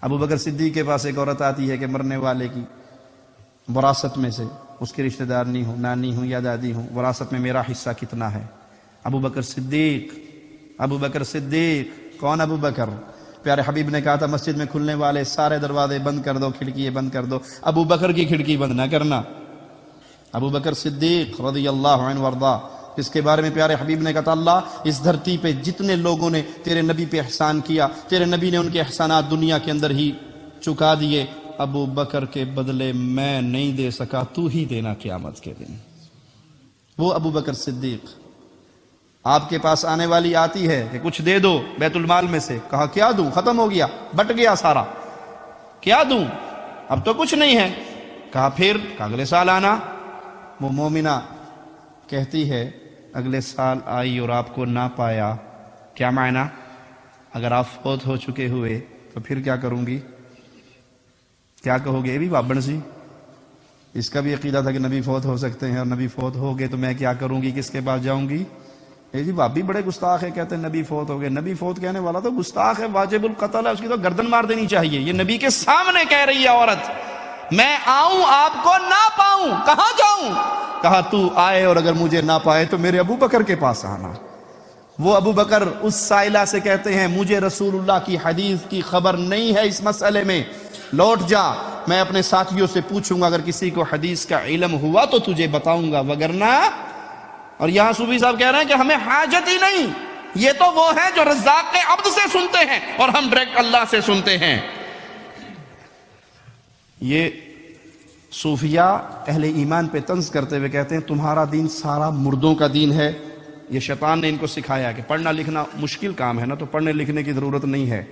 ابو بکر صدیق کے پاس ایک عورت آتی ہے کہ مرنے والے کی وراثت میں سے, اس کے رشتہ دار نہیں ہوں, نانی ہوں یا دادی ہوں, وراثت میں میرا حصہ کتنا ہے. ابو بکر صدیق کون ابو بکر؟ پیارے حبیب نے کہا تھا مسجد میں کھلنے والے سارے دروازے بند کر دو, کھڑکیاں بند کر دو, ابو بکر کی کھڑکی بند نہ کرنا. ابو بکر صدیق رضی اللہ عنہ وارضا, اس کے بارے میں پیارے حبیب نے کہا تھا اللہ اس دھرتی پہ جتنے لوگوں نے تیرے نبی پہ احسان کیا, تیرے نبی نے ان کے احسانات دنیا کے اندر ہی چکا دیے, ابو بکر کے بدلے میں نہیں دے سکا, تو ہی دینا قیامت کے دن. وہ ابو بکر صدیق آپ کے پاس آنے والی آتی ہے کہ کچھ دے دو بیت المال میں سے, کہا کیا دوں, ختم ہو گیا, بٹ گیا سارا, کیا دوں, اب تو کچھ نہیں ہے. کہا پھر, اگلے سال آنا. وہ مومنہ کہتی ہے اگلے سال آئی اور آپ کو نہ پایا, کیا معنی؟ اگر آپ فوت ہو چکے ہوئے تو پھر کیا کروں گی, کیا کہو گے؟ یہ بھی بابن سی, اس کا بھی عقیدہ تھا کہ نبی فوت ہو سکتے ہیں, اور نبی فوت ہو گئے تو میں کیا کروں گی, کس کے پاس جاؤں گی. یہ جی باپ بھی بڑے گستاخ ہے, کہتے ہیں نبی فوت ہو گئے. نبی فوت کہنے والا تو گستاخ ہے, واجب القتل ہے, اس کی تو گردن مار دینی چاہیے. یہ نبی کے سامنے کہہ رہی ہے عورت, میں آؤں آپ کو نہ پاؤں, کہاں جاؤں؟ کہا تو آئے اور اگر مجھے نہ پائے تو میرے ابو بکر کے پاس آنا. وہ ابو بکر اس سائلہ سے کہتے ہیں مجھے رسول اللہ کی حدیث کی خبر نہیں ہے اس مسئلے میں, لوٹ جا, میں اپنے ساتھیوں سے پوچھوں گا, اگر کسی کو حدیث کا علم ہوا تو تجھے بتاؤں گا, وگرنہ. اور یہاں صوفی صاحب کہہ رہے ہیں کہ ہمیں حاجت ہی نہیں, یہ تو وہ ہیں جو رزاق کے عبد سے سنتے ہیں اور ہم ڈائریکٹ اللہ سے سنتے ہیں. یہ صوفیہ اہل ایمان پہ طنز کرتے ہوئے کہتے ہیں تمہارا دین سارا مردوں کا دین ہے. یہ شیطان نے ان کو سکھایا کہ پڑھنا لکھنا مشکل کام ہے نا, تو پڑھنے لکھنے کی ضرورت نہیں ہے,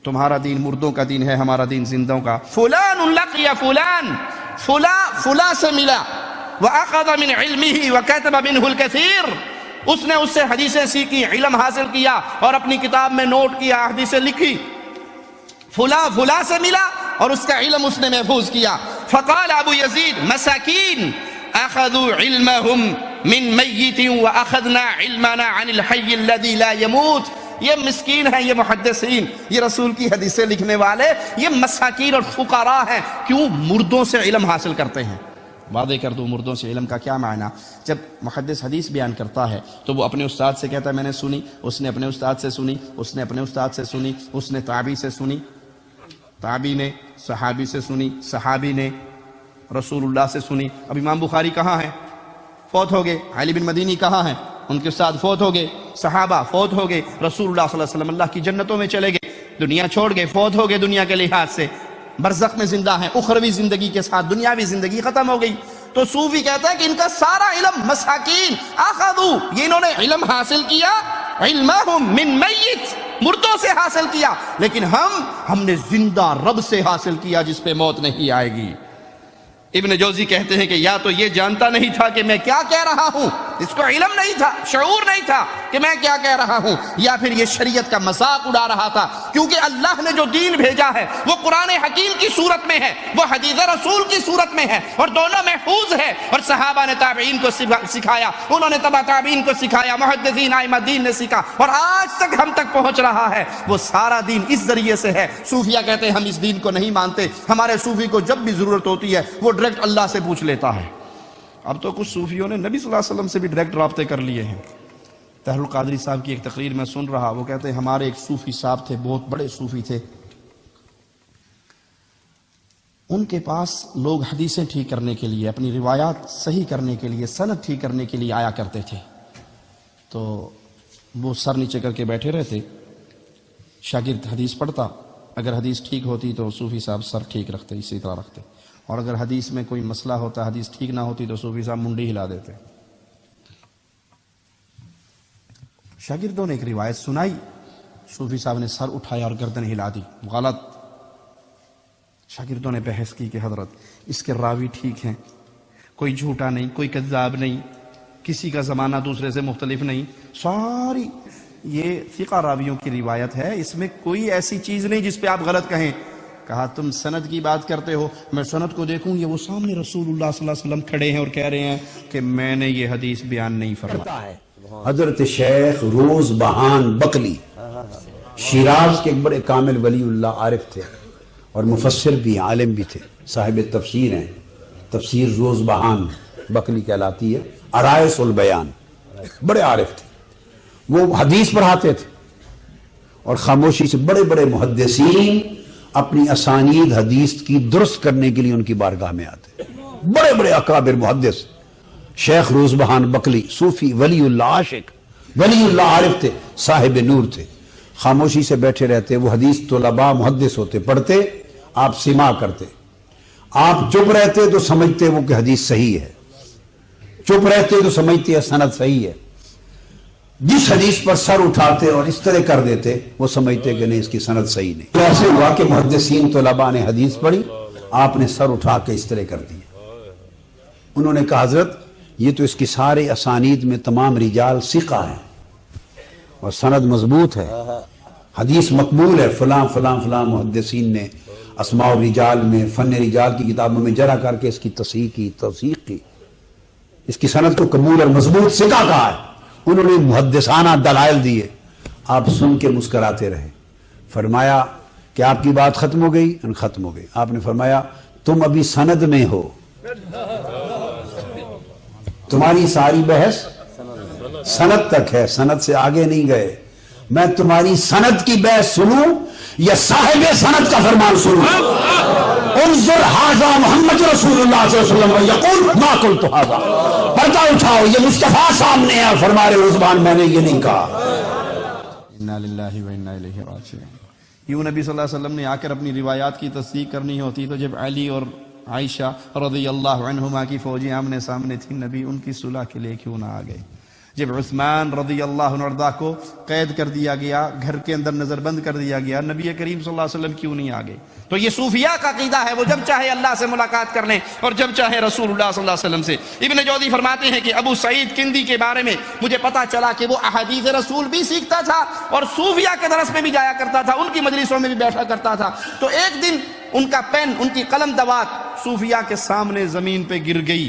تمہارا دین مردوں کا دین ہے, ہمارا دین زندوں کا. فلان لقی فلان, فلاں سے ملا, وَأَخَذَ مِنْ عِلْمِهِ وَكَتَبَ مِنْهُ الْكَثِيرُ, اس نے اس سے حدیثیں سیکھی, علم حاصل کیا اور اپنی کتاب میں نوٹ کیا, حدیثیں لکھی. فلاں سے ملا اور اس کا علم اس نے محفوظ کیا. فقال ابو یزید مساکین اخذوا علمهم من میت واخذنا علمنا عن الحی الذی لا يموت. یہ مسکین ہیں, یہ محدثین, یہ رسول کی حدیثیں لکھنے والے, یہ مساکین اور فقراء ہیں. کیوں؟ مردوں سے علم حاصل کرتے ہیں. واضح کر دو مردوں سے علم کا کیا معنی. جب محدث حدیث بیان کرتا ہے تو وہ اپنے استاد سے کہتا ہے میں نے سنی, اس نے اپنے استاد سے سنی, اس نے اپنے استاد سے سنی, اس نے تابعی سے سنی, تابعی نے صحابی سے سنی, صحابی نے رسول اللہ سے سنی. اب امام بخاری کہاں ہیں؟ فوت ہو گئے. علی بن مدینی کہاں ہیں؟ ان کے استاد فوت ہو گئے. صحابہ فوت ہو گئے. رسول اللہ صلی اللہ علیہ وسلم اللہ کی جنتوں میں چلے گئے, دنیا چھوڑ گئے, فوت ہو گئے دنیا کے لحاظ سے, برزخ میں زندہ ہیں, اخروی زندگی کے ساتھ دنیاوی زندگی ختم ہو گئی. تو صوفی کہتا ہے کہ ان کا سارا علم مساکین اخذوا, یہ انہوں نے علم حاصل کیا, علمہم من میت, مردوں سے حاصل کیا, لیکن ہم نے زندہ رب سے حاصل کیا جس پہ موت نہیں آئے گی. ابن جوزی کہتے ہیں کہ یا تو یہ جانتا نہیں تھا کہ میں کیا کہہ رہا ہوں, اس کو علم نہیں تھا, شعور نہیں تھا کہ میں کیا کہہ رہا ہوں, یا پھر یہ شریعت کا مذاق اڑا رہا تھا, کیونکہ اللہ نے جو دین بھیجا ہے وہ قرآن حکیم کی صورت میں ہے, وہ حدیث رسول کی صورت میں ہے, اور دونوں محفوظ ہے. اور صحابہ نے تابعین کو سکھایا, انہوں نے تبع تابعین کو سکھایا, محدثین ائمہ دین نے سکھا, اور آج تک ہم تک پہنچ رہا ہے. وہ سارا دین اس ذریعے سے ہے. صوفیہ کہتے ہیں ہم اس دین کو نہیں مانتے, ہمارے صوفی کو جب بھی ضرورت ہوتی ہے وہ ڈائریکٹ اللہ سے پوچھ لیتا ہے. اب تو کچھ صوفیوں نے نبی صلی اللہ علیہ وسلم سے بھی ڈائریکٹ رابطے کر لیے ہیں۔ طاہر القادری صاحب کی ایک تقریر میں سن رہا، وہ کہتے ہیں ہمارے ایک صوفی صاحب تھے، بہت بڑے صوفی تھے، ان کے پاس لوگ حدیثیں ٹھیک کرنے کے لیے، اپنی روایات صحیح کرنے کے لیے، سند ٹھیک کرنے کے لیے آیا کرتے تھے، تو وہ سر نیچے کر کے بیٹھے رہتے، شاگرد حدیث پڑھتا، اگر حدیث ٹھیک ہوتی تو صوفی صاحب سر ٹھیک رکھتے، اسی طرح رکھتے، اور اگر حدیث میں کوئی مسئلہ ہوتا، حدیث ٹھیک نہ ہوتی تو صوفی صاحب منڈی ہلا دیتے۔ شاگردوں نے ایک روایت سنائی، صوفی صاحب نے سر اٹھایا اور گردن ہلا دی، غلط۔ شاگردوں نے بحث کی کہ حضرت اس کے راوی ٹھیک ہیں، کوئی جھوٹا نہیں، کوئی کذاب نہیں، کسی کا زمانہ دوسرے سے مختلف نہیں، ساری یہ ثقہ راویوں کی روایت ہے، اس میں کوئی ایسی چیز نہیں جس پہ آپ غلط کہیں۔ کہا تم سند کی بات کرتے ہو، میں سند کو دیکھوں، یہ وہ سامنے رسول اللہ صلی اللہ علیہ وسلم کھڑے ہیں اور کہہ رہے ہیں کہ میں نے یہ حدیث بیان نہیں فرمایا۔ حضرت شیخ روز بہان بقلی شیراز کے ایک بڑے کامل ولی اللہ عارف تھے اور مفسر بھی، عالم بھی تھے، صاحب تفسیر ہیں، تفسیر روز بہان بقلی کہلاتی ہے، عرائس البیان، بڑے عارف تھے، وہ حدیث پڑھاتے تھے اور خاموشی سے بڑے بڑے محدثین اپنی اسانید حدیث کی درست کرنے کے لیے ان کی بارگاہ میں آتے، بڑے بڑے اکابر محدث۔ شیخ روز بہان بقلی صوفی، ولی اللہ عاشق، ولی اللہ عارف تھے، صاحب نور تھے، خاموشی سے بیٹھے رہتے، وہ حدیث طلباء محدث ہوتے، پڑھتے، آپ سماع کرتے، آپ چپ رہتے تو سمجھتے وہ کہ حدیث صحیح ہے، چپ رہتے تو سمجھتے ہیں سند صحیح ہے، جس حدیث پر سر اٹھاتے اور اس طرح کر دیتے وہ سمجھتے کہ نہیں، اس کی سند صحیح نہیں۔ تو ایسے ہوا کہ محدثین طلباء نے حدیث پڑھی، آپ نے سر اٹھا کے اس طرح کر دیا، انہوں نے کہا حضرت یہ تو اس کی سارے اسانید میں تمام رجال ثقہ ہیں اور سند مضبوط ہے، حدیث مقبول ہے، فلاں فلاں فلاں محدثین نے اسماء الرجال میں، فن رجال کی کتابوں میں جرح کر کے اس کی تصحیح کی، توثیق کی، اس کی سند کو قبول اور مضبوط ثقہ کہا ہے۔ انہوں نے محدثانہ دلائل دیے، آپ سن کے مسکراتے رہے، فرمایا کہ آپ کی بات ختم ہو گئی؟ ختم ہو گئی۔ آپ نے فرمایا تم ابھی سند میں ہو، تمہاری ساری بحث سند تک ہے، سند سے آگے نہیں گئے، میں تمہاری سند کی بحث سنوں یا صاحب سند کا فرمان سنوں؟ انظر ھذا محمد رسول اللہ صلی اللہ علیہ وسلم یقول ما قلت ھذا، پردہ اٹھاؤ، یہ مصطفیٰ سامنے ہے اور فرما رہے عثمان میں نے یہ نہیں کہا۔ انا للہ و انا الیہ راجعون۔ یوں نبی صلی اللہ علیہ وسلم نے آ کر اپنی روایات کی تصدیق کرنی ہوتی تو جب علی اور عائشہ رضی اللہ عنہما کی فوجیں آمنے سامنے تھیں، نبی ان کی صلح کے لیے کیوں نہ آ گئے؟ جب عثمان رضی اللہ عنہ کو قید کر دیا گیا، گھر کے اندر نظر بند کر دیا گیا، نبی کریم صلی اللہ علیہ وسلم کیوں نہیں آ گئے؟ تو یہ صوفیاء کا عقیدہ ہے، وہ جب چاہے اللہ سے ملاقات کر لیں اور جب چاہے رسول اللہ صلی اللہ علیہ وسلم سے۔ ابن جوزی فرماتے ہیں کہ ابو سعید کندی کے بارے میں مجھے پتا چلا کہ وہ احادیث رسول بھی سیکھتا تھا اور صوفیاء کے درس میں بھی جایا کرتا تھا، ان کی مجلسوں میں بھی بیٹھا کرتا تھا۔ تو ایک دن ان کا پین، ان کی قلم دوات صوفیاء کے سامنے زمین پہ گر گئی،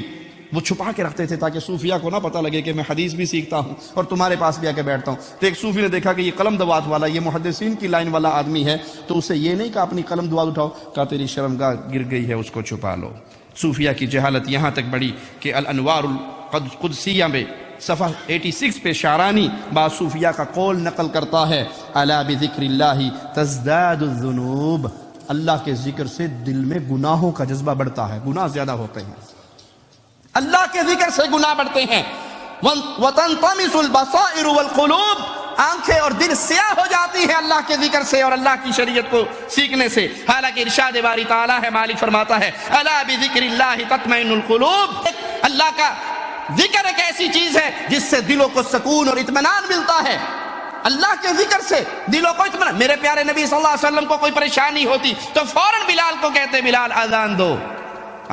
وہ چھپا کے رکھتے تھے تاکہ صوفیاء کو نہ پتہ لگے کہ میں حدیث بھی سیکھتا ہوں اور تمہارے پاس بھی آ کے بیٹھتا ہوں۔ تو ایک صوفی نے دیکھا کہ یہ قلم دوات والا، یہ محدثین کی لائن والا آدمی ہے، تو اسے یہ نہیں کہا اپنی قلم دوات اٹھاؤ، کہا تیری شرمگاہ گر گئی ہے، اس کو چھپا لو۔ صوفیاء کی جہالت یہاں تک بڑھی کہ الانوار القدسیہ میں صفحہ 86 پہ شعرانی بعض صوفیاء کا قول نقل کرتا ہے، الا بذکر اللہ تزداد الذنوب، اللہ کے ذکر سے دل میں گناہوں کا جذبہ بڑھتا ہے، گناہ زیادہ ہوتے ہیں، اللہ کے ذکر سے گناہ بڑھتے ہیں۔ وَتَنْطَمِسُ الْبَصَائِرُ وَالْقُلُوبُ، آنکھیں اور دل سیاہ ہو جاتی ہیں اللہ کے ذکر سے اور اللہ کی شریعت کو سیکھنے سے۔ حالانکہ ارشاد باری تعالیٰ ہے، مالک فرماتا ہے الا بذکر اللہ تطمئن القلوب، اللہ کا ذکر ایک ایسی چیز ہے جس سے دلوں کو سکون اور اطمینان ملتا ہے، اللہ کے ذکر سے دلوں کو اطمینان۔ میرے پیارے نبی صلی اللہ علیہ وسلم کو کوئی پریشانی ہوتی تو فوراً بلال کو کہتے بلال اذان دو،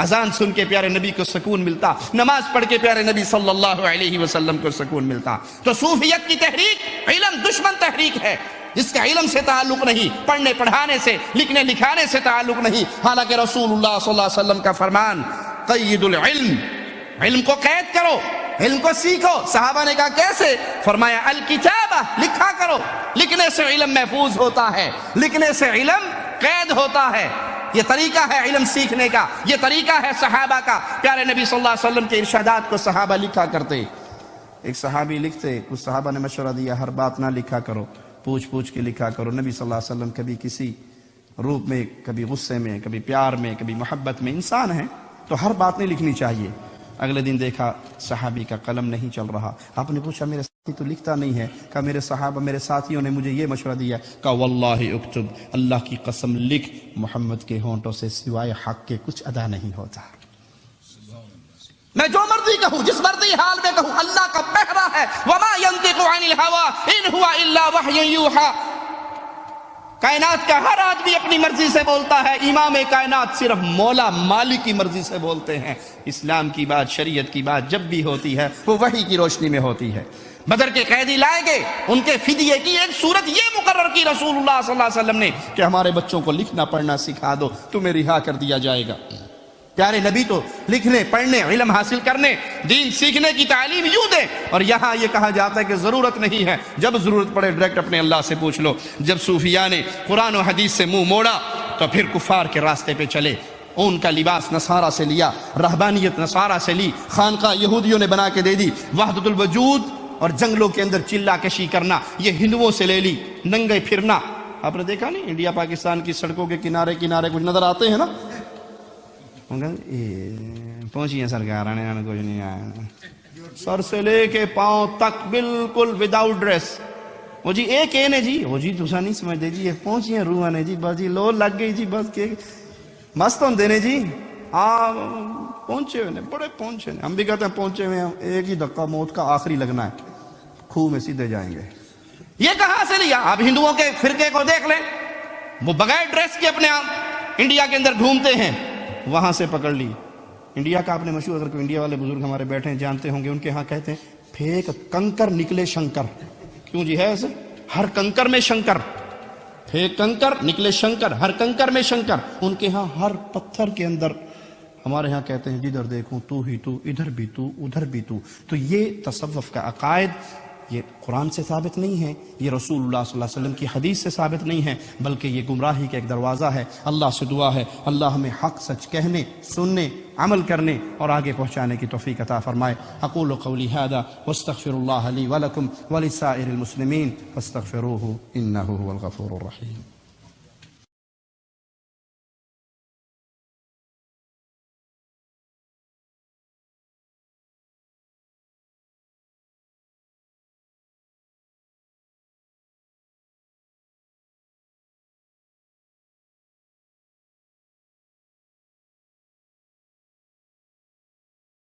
اذان سن کے پیارے نبی کو سکون ملتا، نماز پڑھ کے پیارے نبی صلی اللہ علیہ وسلم کو سکون ملتا۔ تو صوفیت کی تحریک علم دشمن تحریک ہے، جس کا علم سے تعلق نہیں، پڑھنے پڑھانے سے، لکھنے لکھانے سے تعلق نہیں۔ حالانکہ رسول اللہ صلی اللہ علیہ وسلم کا فرمان قید العلم، علم کو قید کرو، علم کو سیکھو۔ صحابہ نے کہا کیسے؟ فرمایا الکتابہ، لکھا کرو، لکھنے سے علم محفوظ ہوتا ہے، لکھنے سے علم قید ہوتا ہے۔ یہ طریقہ ہے علم سیکھنے کا، یہ طریقہ ہے صحابہ کا۔ پیارے نبی صلی اللہ علیہ وسلم کے ارشادات کو صحابہ لکھا کرتے۔ ایک صحابی لکھتے، کچھ صحابہ نے مشورہ دیا ہر بات نہ لکھا کرو، پوچھ پوچھ کے لکھا کرو۔ نبی صلی اللہ علیہ وسلم کبھی کسی روپ میں، کبھی غصے میں، کبھی پیار میں، کبھی محبت میں، انسان ہیں تو ہر بات نہیں لکھنی چاہیے۔ اگلے دن دیکھا صحابی کا قلم نہیں چل رہا، آپ نے پوچھا میرے ساتھی تو لکھتا نہیں ہے؟ کہا میرے صحابہ، میرے ساتھیوں نے مجھے یہ مشورہ دیا۔ کہا واللہ اکتب، اللہ کی قسم لکھ، محمد کے ہونٹوں سے سوائے حق کے کچھ ادا نہیں ہوتا۔ میں جو مرضی کہوں، جس مرضی حال میں کہوں، اللہ کا پہرا ہے۔ وما ينطق عن الهوى ان هو الا وحی یوحى۔ کائنات کا ہر آدمی اپنی مرضی سے بولتا ہے، امام کائنات صرف مولا مالک کی مرضی سے بولتے ہیں۔ اسلام کی بات، شریعت کی بات جب بھی ہوتی ہے وہ وحی کی روشنی میں ہوتی ہے۔ بدر کے قیدی لائے گئے، ان کے فدیے کی ایک صورت یہ مقرر کی رسول اللہ صلی اللہ علیہ وسلم نے کہ ہمارے بچوں کو لکھنا پڑھنا سکھا دو، تمہیں رہا کر دیا جائے گا۔ پیارے نبی تو لکھنے، پڑھنے، علم حاصل کرنے، دین سیکھنے کی تعلیم یوں دے، اور یہاں یہ کہا جاتا ہے کہ ضرورت نہیں ہے، جب ضرورت پڑے ڈائریکٹ اپنے اللہ سے پوچھ لو۔ جب صوفیاء نے قرآن و حدیث سے منہ موڑا تو پھر کفار کے راستے پہ چلے، ان کا لباس نصارہ سے لیا، رہبانیت نصارہ سے لی، خانقاہ یہودیوں نے بنا کے دے دی، وحدت الوجود اور جنگلوں کے اندر چلا کشی کرنا یہ ہندوؤں سے لے لی، ننگے پھرنا۔ آپ نے دیکھا نہیں انڈیا پاکستان کی سڑکوں کے کنارے کنارے کچھ نظر آتے ہیں نا، پہنچیے سرکار آنے کچھ نہیں آیا، سر سے لے کے پاؤں تک بالکل وداؤٹ ڈریس۔ وہ جی ایک نے جی، وہ جی دوسرا نہیں سمجھ دے جی، پہنچیے روح نے جی، بس جی لو لگ گئی جی، بس کے مست ہوں دینے جی، پہنچے ہوئے بڑے پہنچے ہوئے، ہم بھی کہتے ہیں پہنچے ہوئے ہیں، ایک ہی دھکا موت کا آخری لگنا ہے، کھو میں سیدھے جائیں گے۔ یہ کہاں سے لیا؟ آپ ہندوؤں کے فرقے کو دیکھ لیں، وہ بغیر ڈریس کے اپنے آپ انڈیا کے اندر گھومتے ہیں، وہاں سے پکڑ لی۔ انڈیا کا آپ نے مشہور، اگر کوئی انڈیا والے بزرگ ہمارے بیٹھے ہیں جانتے ہوں گے، ان کے ہاں کہتے ہیں پھینک کنکر نکلے شنکر۔ کیوں جی ہے ایسے؟ ہر کنکر میں شنکر، پھینک کنکر نکلے شنکر، ہر کنکر میں شنکر۔ ان کے ہاں ہر پتھر کے اندر، ہمارے ہاں کہتے ہیں جدھر دیکھوں تو ہی تو، ادھر بھی تو، ادھر بھی تو۔ تو یہ تصوف کا عقائد یہ قرآن سے ثابت نہیں ہے، یہ رسول اللہ صلی اللہ علیہ وسلم کی حدیث سے ثابت نہیں ہے، بلکہ یہ گمراہی کا ایک دروازہ ہے۔ اللہ سے دعا ہے اللہ ہمیں حق سچ کہنے، سننے، عمل کرنے اور آگے پہنچانے کی توفیق عطا فرمائے۔ اقول قولی ھذا واستغفر اللہ لی ولکم ولسائر المسلمین فاستغفروہ انہ ھو الغفور الرحیم۔